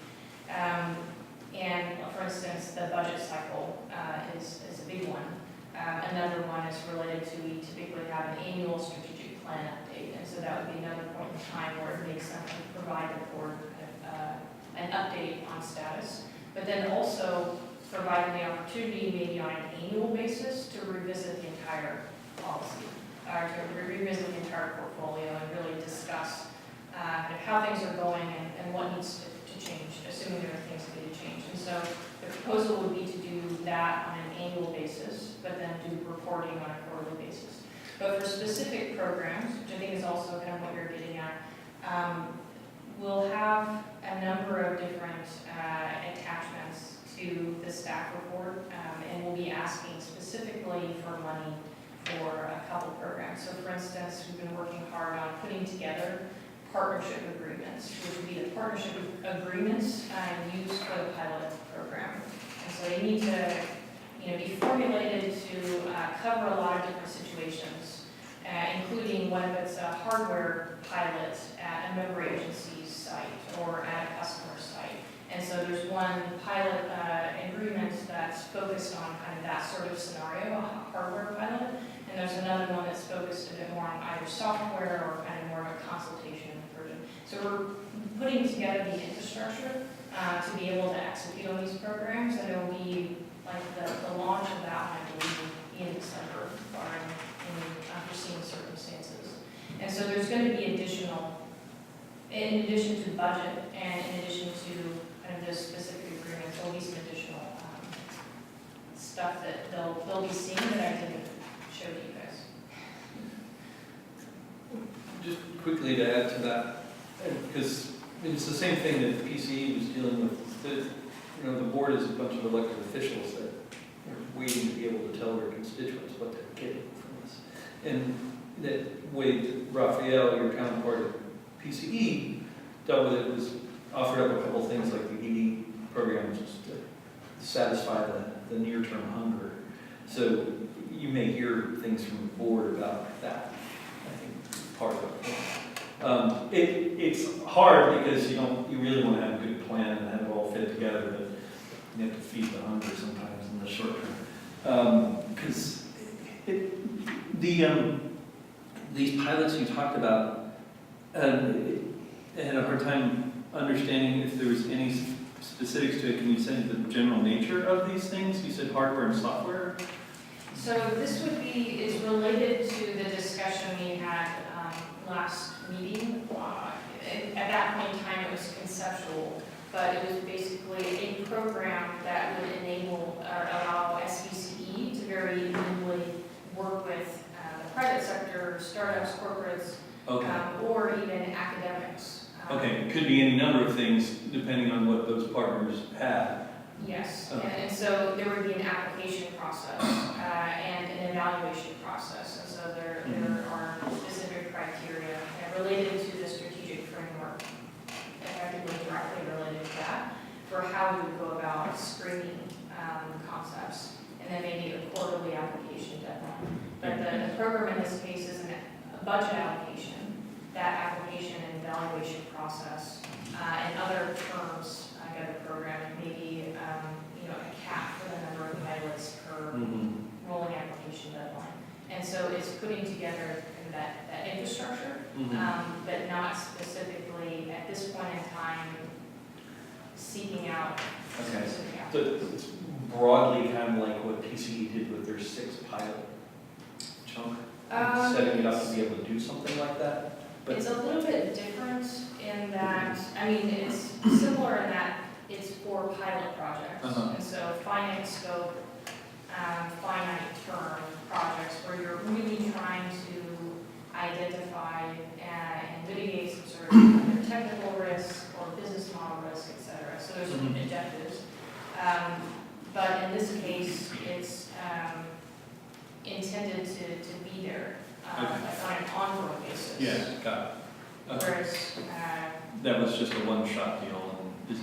And for instance, the budget cycle is a big one. Another one is related to, we typically have an annual strategic plan update, and so that would be another point in time where it makes sense to provide the board an update on status, but then also providing the opportunity maybe on an annual basis to revisit the entire policy, or to revisit the entire portfolio and really discuss how things are going and what needs to change, assuming there are things that need to change. And so the proposal would be to do that on an annual basis, but then do reporting on a quarterly basis. But for specific programs, which I think is also kind of what you're getting at, we'll have a number of different attachments to the staff report, and we'll be asking specifically for money for a couple programs. So for instance, we've been working hard on putting together partnership agreements, which would be the partnership agreements used for the pilot program. And so they need to be formulated to cover a lot of different situations, including what if it's a hardware pilot at a member agency's site or at a customer site. And so there's one pilot agreement that's focused on kind of that sort of scenario, a hardware pilot, and there's another one that's focused a bit more on either software or kind of more of a consultation version. So we're putting together the infrastructure to be able to execute on these programs, and it will be like the launch of that one, I believe, in December, barring any unforeseen circumstances. And so there's going to be additional, in addition to budget and in addition to kind of those specific agreements, there'll be some additional stuff that they'll be seeing that I didn't show to you guys. Just quickly to add to that, because it's the same thing that the PCE was dealing with. The board is a bunch of elected officials that are waiting to be able to tell their constituents what they're getting from this. And that way that Raphael, your counterpart at PCE, dealt with it, was offered up a couple things like the ED program just to satisfy the near-term hunger. So you may hear things from the board about that. I think part of it. It's hard because you really want to have a good plan and have it all fit together. But You have to feed the hunger sometimes in the short term. Because these pilots you talked about, I had a hard time understanding if there was any specifics to it. Can you say the general nature of these things? You said hardware and software? So this is related to the discussion we had last meeting. At that point in time, it was conceptual, but it was basically a program that would enable or allow SVCE to very nimbly work with the private sector, startups, corporates, or even academics. Okay, it could be any number of things depending on what those partners have. Yes, Okay. and so there would be an application process and an evaluation process. And so there are specific criteria related to the strategic framework, effectively directly related to that, for how we would go about screening concepts, and then maybe a quarterly application deadline. But the program in this case is a budget allocation, that application and evaluation process, and other terms of the program, maybe a cap for the number of pilots per rolling application deadline. And so it's putting together that infrastructure, but not specifically at this point in time seeking out Okay. specific So applicants. it's broadly kind of like what PCE did with their 6 pilot chunk, setting it up to be able to do something like that. But It's a little bit different in that, I mean, it's similar in that it's for pilot projects. And so finite scope, finite term projects where you're really trying to identify and mitigate some sort of either technical risk or business model risk, et cetera. So there's some objectives. But in this case, it's intended to be there like on an ongoing basis. yeah, got it. Okay. Whereas, That was just a one-shot deal, and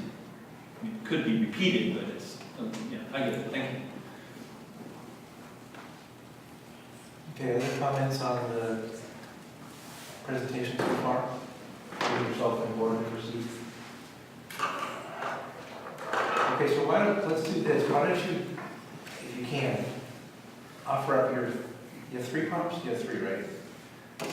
it could be repeated, but it's, yeah, I get it, thank you. Okay, other comments on the presentation so far? Give yourself and board members. Okay, so let's do this. Why don't you, if you can, offer up you have 3 prompts? You have 3, right?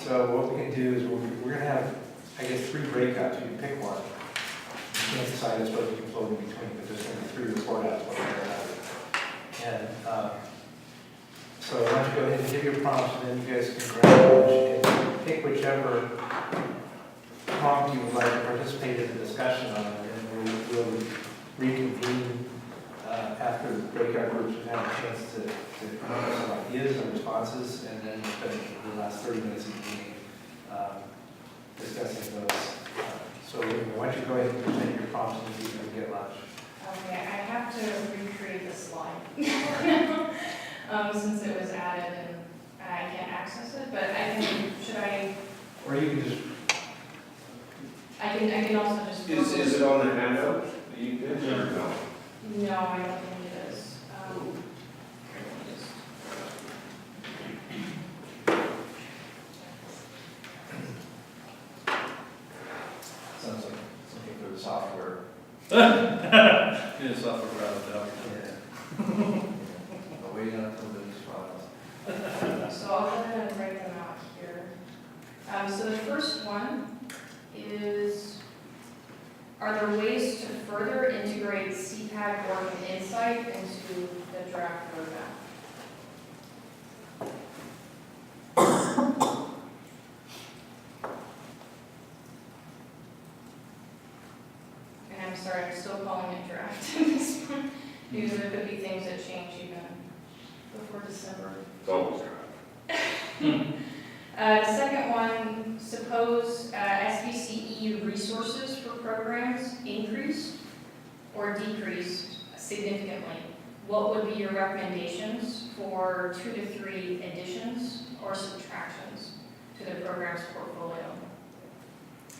So what we can do is we're going to have, I guess, 3 breakouts. You can pick one. You can't decide as what you can float in between, but there's going to be 3 report outs one way or another. And so why don't you go ahead and give your prompts, and then you guys can grab lunch and pick whichever prompt you would like to participate in the discussion on, and we'll reconvene after the breakout groups have had a chance to come up with some ideas and responses, and then we'll spend the last 30 minutes of the meeting discussing those. So why don't you go ahead and present your prompts and you can get lunch. okay, I have to recreate the slide. Since it was added and I can't access it, but should I, Or you can just, I can also just. Is it on the handout that you did, or no? No, I don't think it is. Here, let me just- sounds like something for the software. Yeah, software route out. Yeah. Waiting until these files. So I'll go ahead and write them out here. So the first one is, are there ways to further integrate CPAG work and insight into the draft roadmap? And I'm sorry, I'm still calling it draft at this point, because there could be things that change even before December. It's always right. The second one, suppose SVCE resources for programs increased or decreased significantly. What would be your recommendations for 2 to 3 additions or subtractions to the program's portfolio?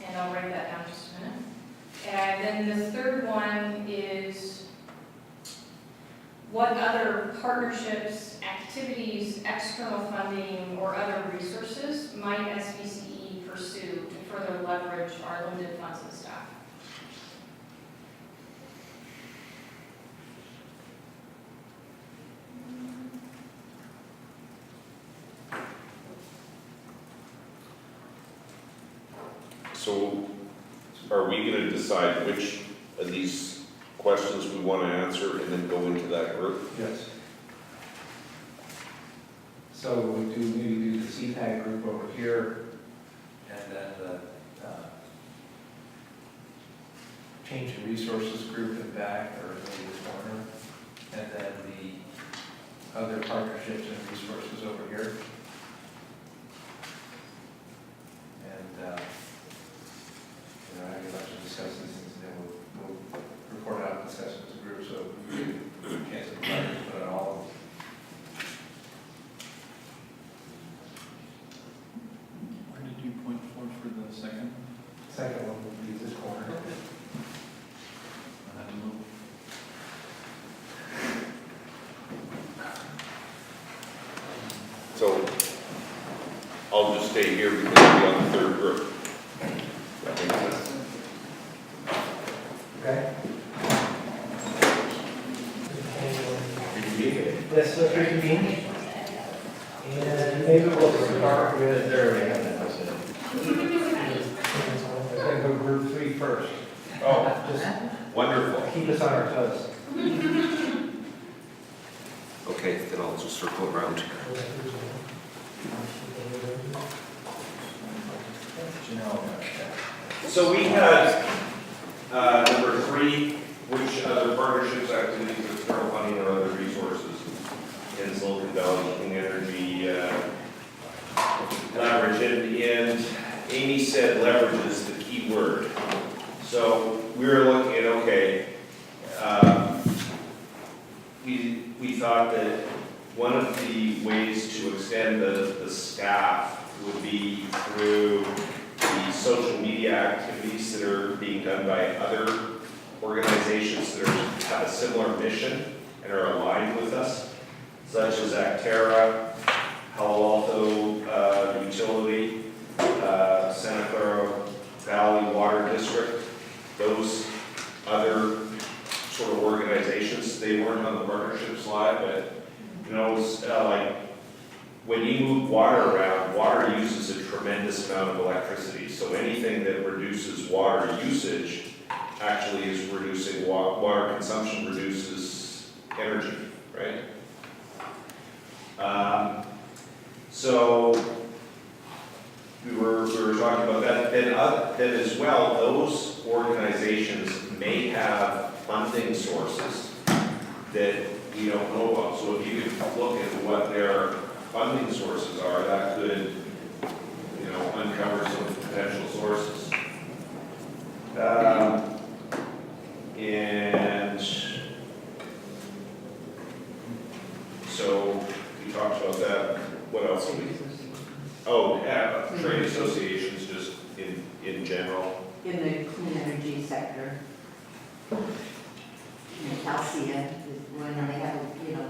And I'll write that down just a minute. And then the third one is, what other partnerships, activities, external funding, or other resources might SVCE pursue to further leverage our limited funds and staff? So are we gonna decide which of these questions we wanna answer and then go into that group? Yes. So we maybe do the CPAG group over here, and then the change in resources group in back, or maybe this corner, and then the other partnerships and resources over here. And, I would like to discuss these things, and then we'll report out and discuss it as a group, so we get a chance to put it all of them. Where did you point for the second? Second one would be this corner. I had to move. So I'll just stay here because I'll be on the third group. That makes sense. Okay? Reconvene. Yes, let's reconvene. And maybe we'll start with, I think go group 3 first. Oh, Just wonderful. keep us on our toes. Okay, then I'll just circle around. So we had number 3, which other partnerships, activities, external funding, or other resources in Silicon Valley Clean Energy leverage. And Amy said leverage is the key word. So we were looking at, okay, we thought that one of the ways to extend the staff would be through the social media activities that are being done by other organizations that have a similar mission and are aligned with us, such as Actera, Palo Alto Utility, Santa Clara Valley Water District, those other sort of organizations. They weren't on the partnership slide, but it's like when you move water around, water uses a tremendous amount of electricity. So anything that reduces water usage actually is reducing water consumption, reduces energy, right? So we were talking about that. Then as well, those organizations may have funding sources that we don't know about. So if you could look at what their funding sources are, that could, uncover some potential sources. And so we talked about that. What else? Trade associations just in general. In the clean energy sector. CalCia, when they have,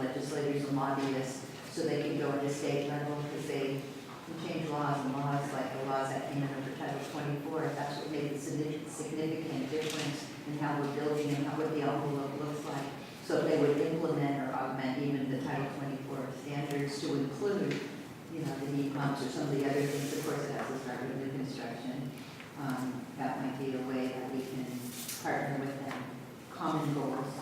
legislators and lobbyists, so they can go into state level, because they can change laws and laws, like the laws that came in under Title 24, that's what made a significant difference in how we're building and what the envelope looks like. So if they would implement or augment even the Title 24 standards to include, the heat pumps or some of the other things, of course, it has to start with new construction. That might be a way that we can partner with them, common goals.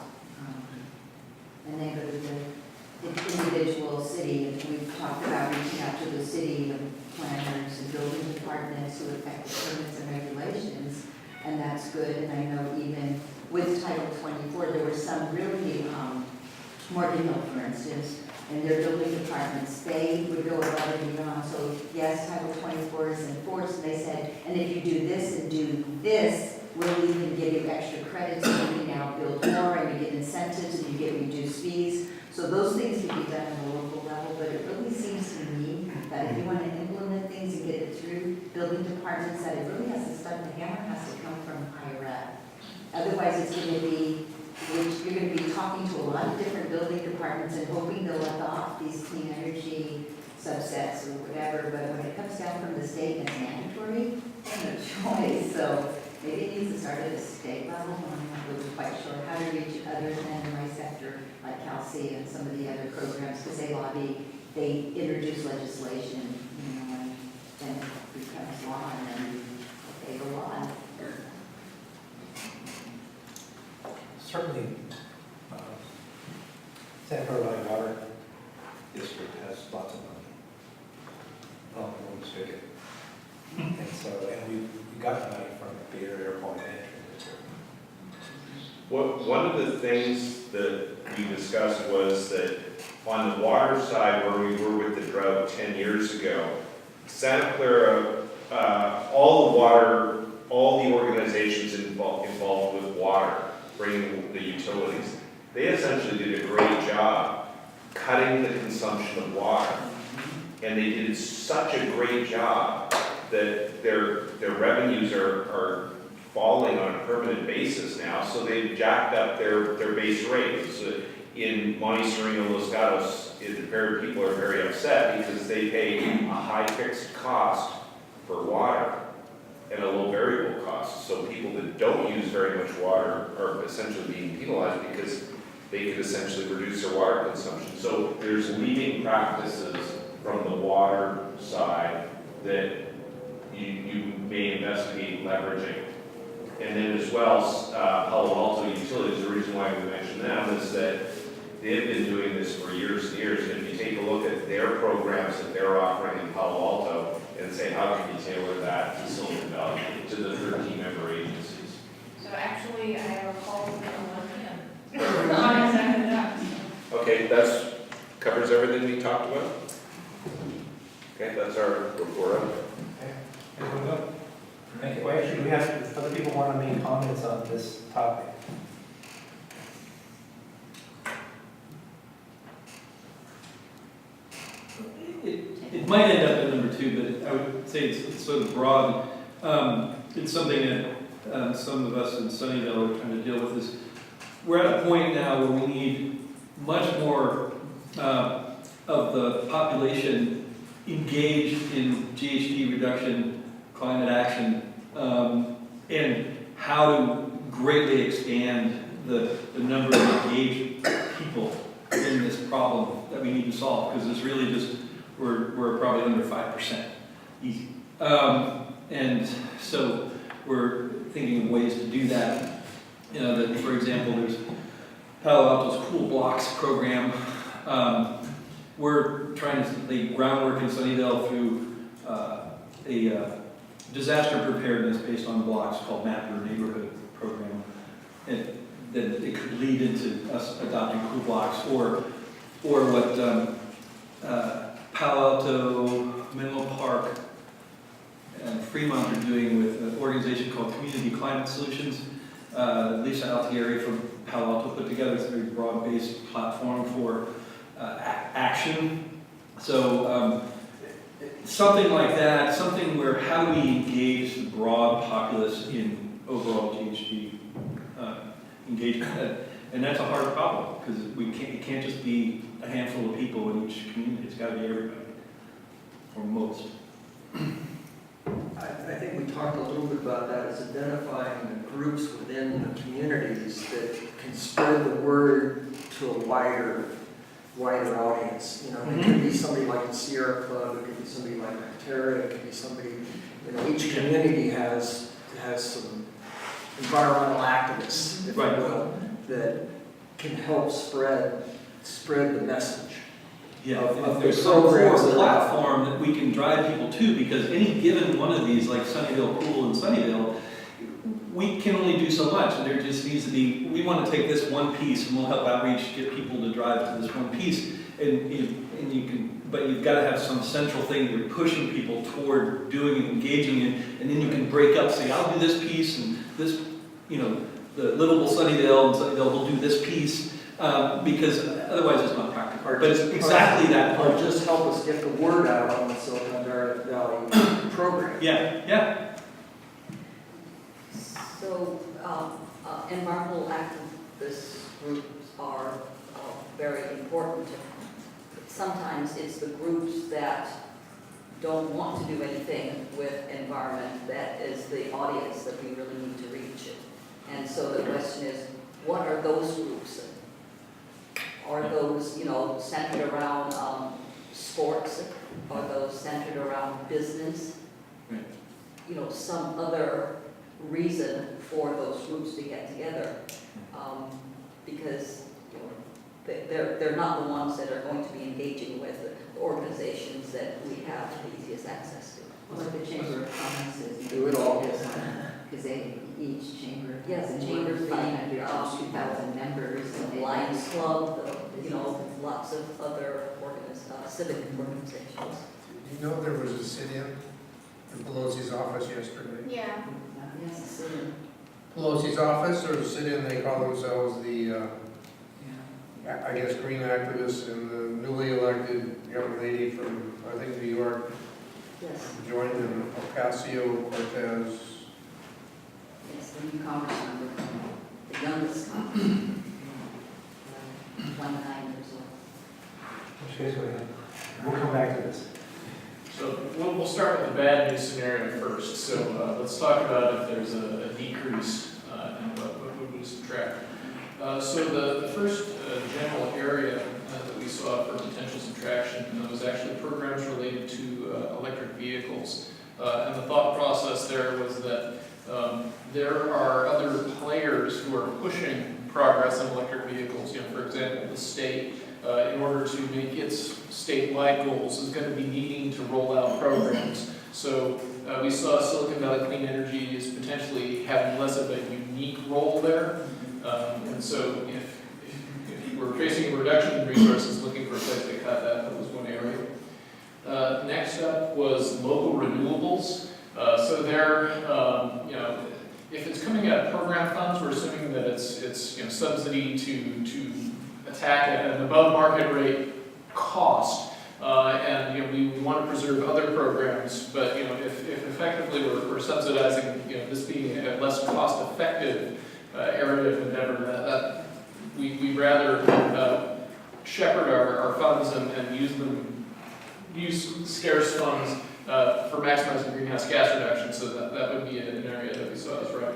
And then go to the individual city, and we've talked about reaching out to the city planners and building departments who affect the permits and regulations, and that's good. And I know even with Title 24, there were some really, Morgan Hill, for instance, and their building departments, they would go above and beyond. So yes, Title 24 is enforced, and they said, and if you do this and do this, we'll even give you extra credits, so you can now build more, and you get incentives, and you get reduced fees. So those things can be done at a local level, but it really seems to me that if you want to implement things and get it through building departments, that it really has to start, the hammer has to come from higher up. Otherwise, it's going to be, you're going to be talking to a lot of different building departments and hoping they'll adopt these clean energy subsets or whatever, but when it comes down from the state and it's mandatory, there's no choice. So maybe it needs to start at a state level. I'm not really quite sure how to reach other than my sector, like CalCia and some of the other programs, because they introduce legislation, and then it becomes law, and then save a lot. Certainly, San Carolina Water District has lots of money. Oh, we'll stick it. And so, and we got the money from the Bay Area Airport Management District. One of the things that we discussed was that on the water side, where we were with the drought 10 years ago, Santa Clara, all the organizations involved with water, bringing the utilities, they essentially did a great job cutting the consumption of water. And they did such a great job that their revenues are falling on a permanent basis now, so they've jacked up their base rates. In Monte Sereno, Los Gatos, people are very upset because they pay a high fixed cost for water and a low variable cost. So people that don't use very much water are essentially being penalized because they could essentially reduce their water consumption. So there's leading practices from the water side that you may investigate leveraging. And then as well, Palo Alto Utilities, the reason why we mentioned them is that they've been doing this for years and years. And if you take a look at their programs that they're offering in Palo Alto and say, how can you tailor that to Silicon Valley, to the 13 member agencies? So actually, I have a call with them at 1 p.m. on exactly that. Okay, that's covers everything we talked about? Okay, that's our report. Okay, everyone go. Thank you. Well, actually, we have, other people want to make comments on this topic. It might end up at number 2, but I would say it's sort of broad. It's something that some of us in Sunnyvale are trying to deal with. Is we're at a point now where we need much more of the population engaged in GHG reduction, climate action, and how to greatly expand the number of engaged people in this problem that we need to solve, because it's really just, we're probably under 5%, easy. And so we're thinking of ways to do that. You know, that, for example, there's Palo Alto's Cool Blocks program. We're trying to lay groundwork in Sunnyvale through a disaster preparedness based on blocks called Map Your Neighborhood program. And then it could lead into us adopting Cool Blocks, or what Palo Alto, Menlo Park, and Fremont are doing with an organization called Community Climate Solutions. Lisa Altieri from Palo Alto put together a very broad-based platform for action. So something like that, something where how do we engage the broad populace in overall GHG engagement? And that's a hard problem, because it can't just be a handful of people in each community. It's got to be everybody, or most. I think we talked a little bit about that, as identifying the groups within the communities that can spread the word to a wider audience. You know, it could be somebody like the Sierra Club, it could be somebody like Terra, it could be somebody, you know, each community has some environmental activists, if you will, that can help spread the message. Yeah, of if there's the some core programs that are out platform that we can drive people to, because any given one of these, like Sunnyvale Pool and Sunnyvale, we can only do so much, and there just needs to be, we want to take this one piece and we'll help outreach, get people to drive to this one piece, and you can, but you've got to have some central thing that you're pushing people toward doing and engaging in, and then you can break up, say, I'll do this piece, and this, you know, the livable Sunnyvale and Sunnyvale will do this piece, because otherwise it's not practical. Or But just- it's exactly that Or point. just help us get the word out on the Silicon Valley program. Yeah, yeah. So, environmental activist groups are very important. Sometimes it's the groups that don't want to do anything with environment that is the audience that we really need to reach. And so the question is, what are those groups? Are those, you know, centered around sports? Are those centered around business? Right. some other reason for those groups to get together. Because, they're not the ones that are going to be engaging with the organizations that we have the easiest access to. Well, like the Chamber of Commerce is. Do it all. Because each chamber. Yes, has chambers, 500 the, to 2,000 members. And they Lions have- Club, lots of other civic organizations. Do you know there was a sit-in in Pelosi's office yesterday? Yeah. Yes. So, Pelosi's office, or sit-in, they call themselves the, I guess, green activists, and the newly elected young lady from, I think, New York, yes, joined in Ocasio-Cortez. yes, the new Congress member, the youngest, 29 years old. Okay, go ahead. We'll come back to this. So we'll start with the bad news scenario first. So let's talk about if there's a decrease and what would we subtract. So the first general area that we saw for potential subtraction was actually programs related to electric vehicles. And the thought process there was that there are other players who are pushing progress in electric vehicles. For example, the state, in order to make its statewide goals, is going to be needing to roll out programs. So we saw Silicon Valley Clean Energy is potentially having less of a unique role there. And so if you were facing a reduction in resources, looking for a place to cut that was one area. Next up was local renewables. So there, if it's coming out of program funds, we're assuming that it's subsidy to attack at an above market rate cost. And we want to preserve other programs, but if effectively we're subsidizing this being a less cost effective area of endeavor, we'd rather shepherd our funds and use scarce funds for maximizing greenhouse gas reduction. So that would be an area that we saw as right.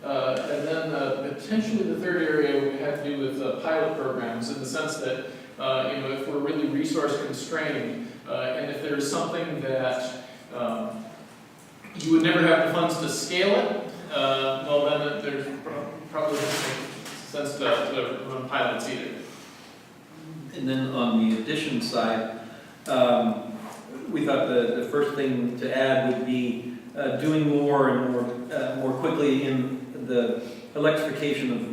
And then potentially the third area would have to do with pilot programs, in the sense that if we're really resource constrained, and if there's something that you would never have the funds to scale it, well then there's probably doesn't make sense to run pilots either. And then on the addition side, we thought the first thing to add would be doing more and more quickly in the electrification of the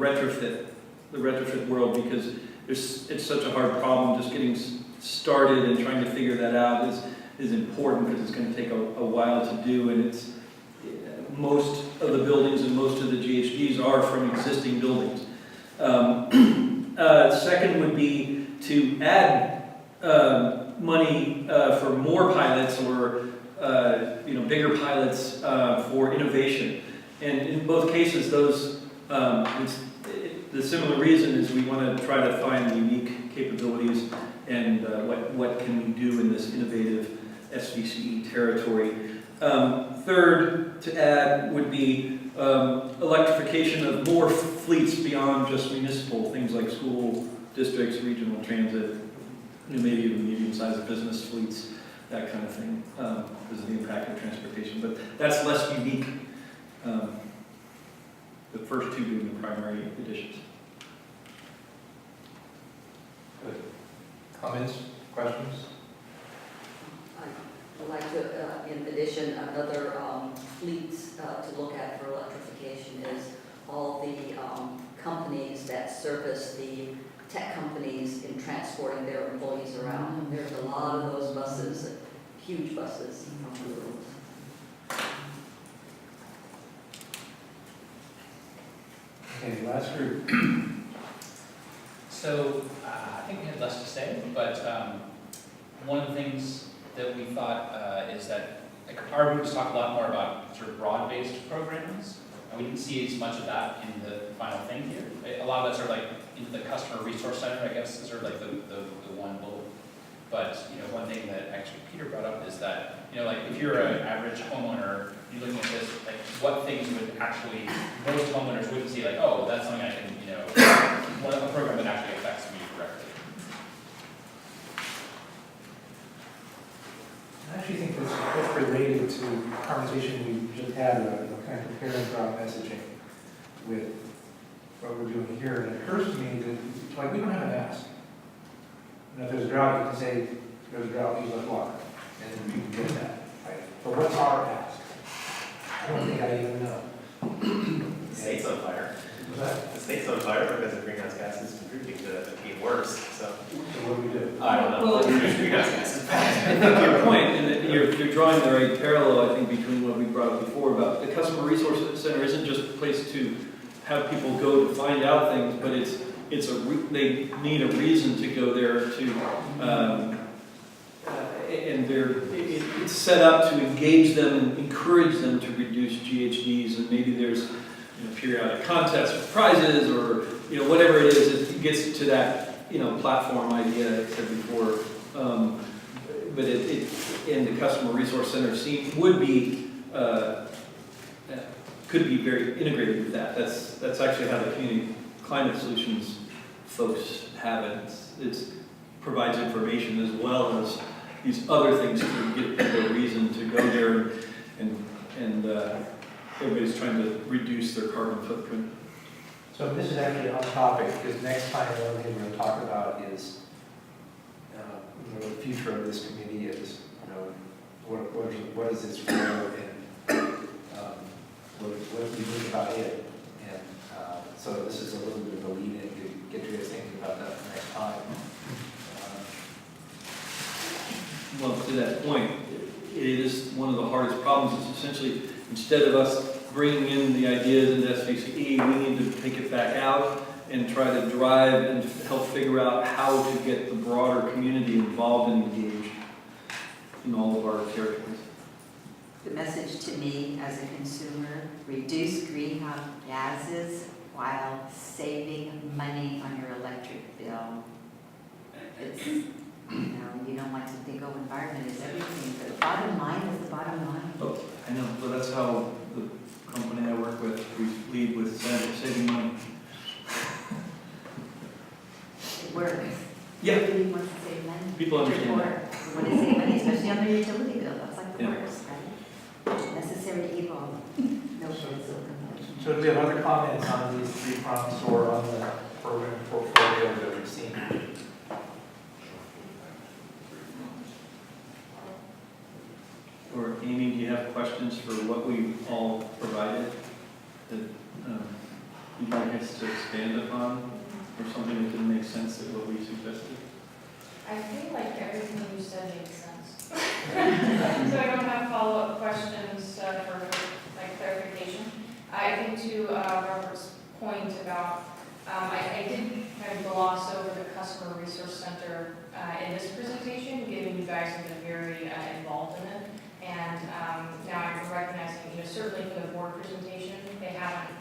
retrofit world, because it's such a hard problem. Just getting started and trying to figure that out is important, because it's going to take a while to do, and it's most of the buildings and most of the GHGs are from existing buildings. Second would be to add money for more pilots, or bigger pilots for innovation. And in both cases, the similar reason is we want to try to find unique capabilities and what can we do in this innovative SVCE territory. Third to add would be electrification of more fleets beyond just municipal, things like school districts, regional transit, maybe even medium-sized business fleets, that kind of thing, because of the impact of transportation. But that's less unique. The first two being the primary additions. Good. Comments, questions? I'd like to, in addition, another fleet to look at for electrification is all the companies that service the tech companies in transporting their employees around. There's a lot of those buses, huge buses on the roads. Okay, last group. So I think we had less to say, but one of the things that we thought is that our groups talk a lot more about sort of broad-based programs, and we didn't see as much of that in the final thing here. A lot of that's sort of like into the customer resource center, I guess, is sort of like the one bullet. But one thing that actually Peter brought up is that like if you're an average homeowner, you're looking at this, like what things would actually most homeowners wouldn't see, like, oh, that's something I can a program that actually affects me directly. I actually think that's related to a conversation we just had a, kind of compare and drop messaging with what we're doing here, and it occurs to me that, like, we don't have an ask. If there's a drought, you can say, there's a drought, use less water, and you can get that, right? But what's our ask? I don't think I even know. The state's on fire. Was that? The state's on fire because the greenhouse gases contributing to making it worse, so. So what do we do? I don't know. Well, Reduce greenhouse gases. I think your point, and that you're drawing the right parallel, I think, between what we brought up before about the customer resource center isn't just a place to have people go to find out things, but they need a reason to go there to, and it's set up to engage them and encourage them to reduce GHGs, and maybe there's periodic contests or prizes or whatever it is, it gets to that platform idea I said before. But it in the customer resource center would be could be very integrated with that. That's actually how the community climate solutions folks have it. It provides information as well as these other things to give people a reason to go there, and everybody's trying to reduce their carbon footprint. So this is actually on topic, because next time one thing we're going to talk about is the future of this committee is, what is its role and what do you think about it? And so this is a little bit of a lead in to get you guys thinking about that next time. Well, to that point, it is one of the hardest problems. It's essentially, instead of us bringing in the ideas into SVCE, we need to take it back out and try to drive and help figure out how to get the broader community involved and engaged in all of our territories. The message to me as a consumer, reduce greenhouse gases while saving money on your electric bill. It's, you don't want to think, oh, environment is everything, but bottom line is the bottom line. Oh, I know, but that's how the company I work with, we lead with saving money. It works. Yeah. Everybody wants to save money. People understand that. They want to save money, especially on their utility bill. That's like the Yeah. worst, right? Necessary evil. No political compulsion. So do we have other comments on these three prompts or on the program portfolio that we've seen? Or Amy, do you have questions for what we all provided that you'd like us to expand upon, or something that didn't make sense of what we suggested? I feel like everything you said makes sense. So I don't have follow-up questions for clarification. I think to Robert's point about, I did kind of gloss over the customer resource center in this presentation, given you guys have been very involved in it. And now I'm recognizing, certainly for the board presentation, they haven't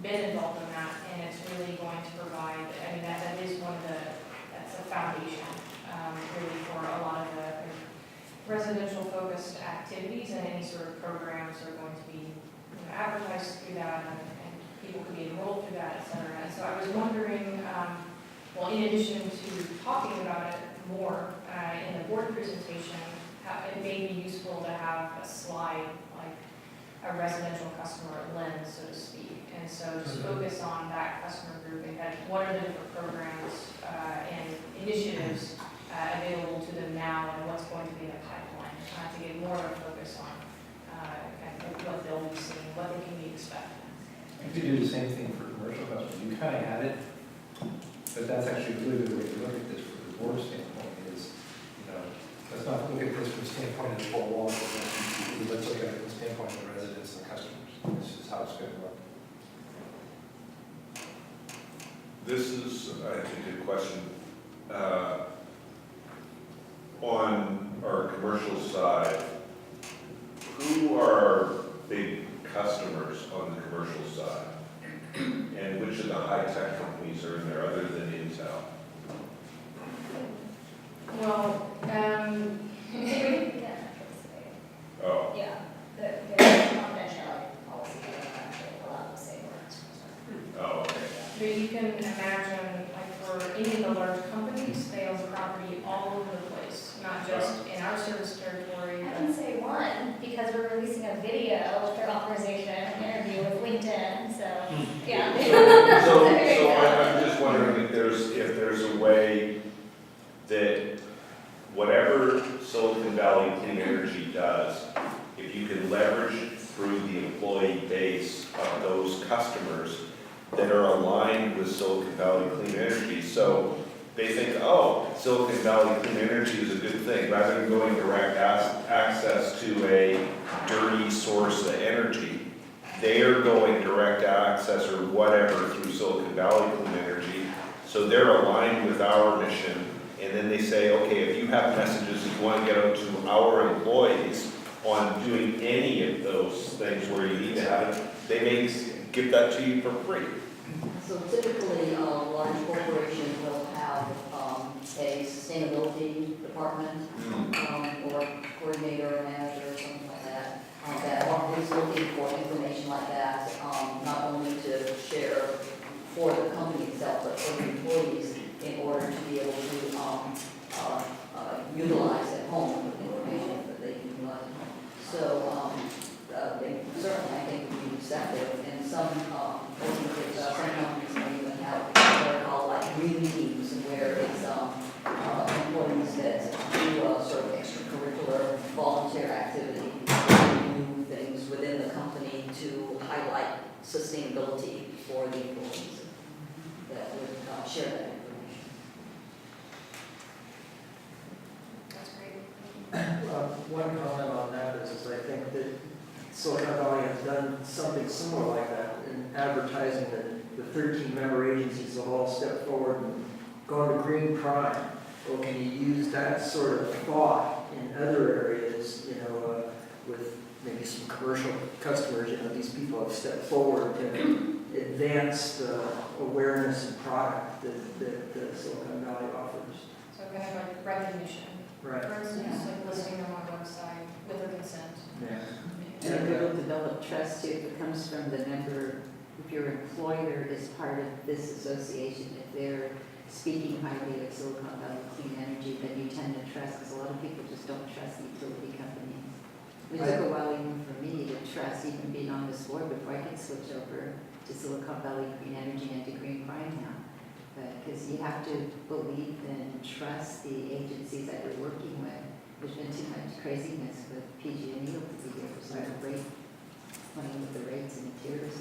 been involved in that, and it's really going to provide, that is that's a foundation, really for a lot of the residential focused activities, and any sort of programs are going to be advertised through that, and people could be enrolled through that, et cetera. And so I was wondering, well, in addition to talking about it more in the board presentation, it may be useful to have a slide, like a residential customer lens, so to speak. And so just focus on that customer group and what are the different programs and initiatives available to them now, and what's going to be in the pipeline, to get more of a focus on what they'll be seeing, what they can be expecting. You could do the same thing for commercial customers. You kind of had it, but that's actually really the way to look at this from the board standpoint is, let's not look at this from the standpoint of the four walls of the SVCE. Let's look at it from the standpoint of the residents and customers. This is how it's going to work. This is, I think, a question. On our commercial side, who are our big customers on the commercial side? And which of the high-tech companies are in there other than Intel? Well, Oh, Yeah, the confidentiality policy doesn't actually allow the same words. oh, okay. but you can imagine, for any of the large companies, they own property all over the place, not just in our service territory. I wouldn't say one, because we're releasing a video of their whatever Silicon Valley Clean Energy does, if you can leverage through the employee base of those customers that are aligned with Silicon Valley Clean Energy. So they think, oh, Silicon Valley Clean Energy is a good thing, rather than going direct access to a dirty source of energy. They are going direct access or whatever through Silicon Valley Clean Energy. So they're aligned with our mission. And then they say, okay, if you have messages that you want to get out to our employees on doing any of those things where you need to have it, they may give that to you for free. So typically, a large corporation will have a sustainability department, or coordinator, or manager, or something like that, that is looking for information like that, not only to share for the company itself, but for the employees, in order to be able to utilize at home the information that they can utilize at home. So they certainly, I think, would be receptive, and some companies may even have what are called like green teams, where it's employees that do sort of extracurricular volunteer activity, do things within the company to highlight sustainability for the employees that would share that information. That's great. One comment on that is I think that Silicon Valley has done something similar like that in advertising that the 13 member agencies have all stepped forward and gone to green prime. Well, can you use that sort of thought in other areas, with maybe some commercial customers, these people have stepped forward to advance the awareness and product that Silicon Valley offers. So kind of like recognition. Right. For instance, like listing them on a website with their consent. Yeah. And it will develop trust too, if it comes from the member, if your employer is part of this association, if they're speaking highly of Silicon Valley Clean Energy, then you tend to trust, because a lot of people just don't trust the utility companies. It took a while even for me to trust, even being on this board, before I could switch over to Silicon Valley Clean Energy and to Green Prime now. Because you have to believe and trust the agencies that you're working with. There's been too much craziness with PG&E over the years, so rate, playing with the rates and tiers.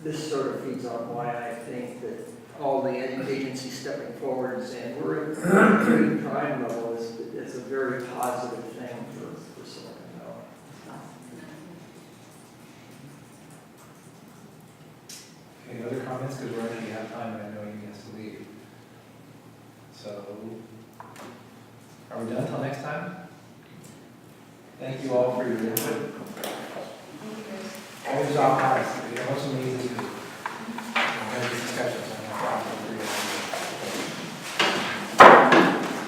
This sort of feeds on why I think that all the agencies stepping forward and saying we're at green prime level is a very positive thing for Silicon Valley. Any other comments, because we're running out of time and I know you guys to leave. So, are we done until next time? Thank you all for your input. Always off, once in the evening, discussions.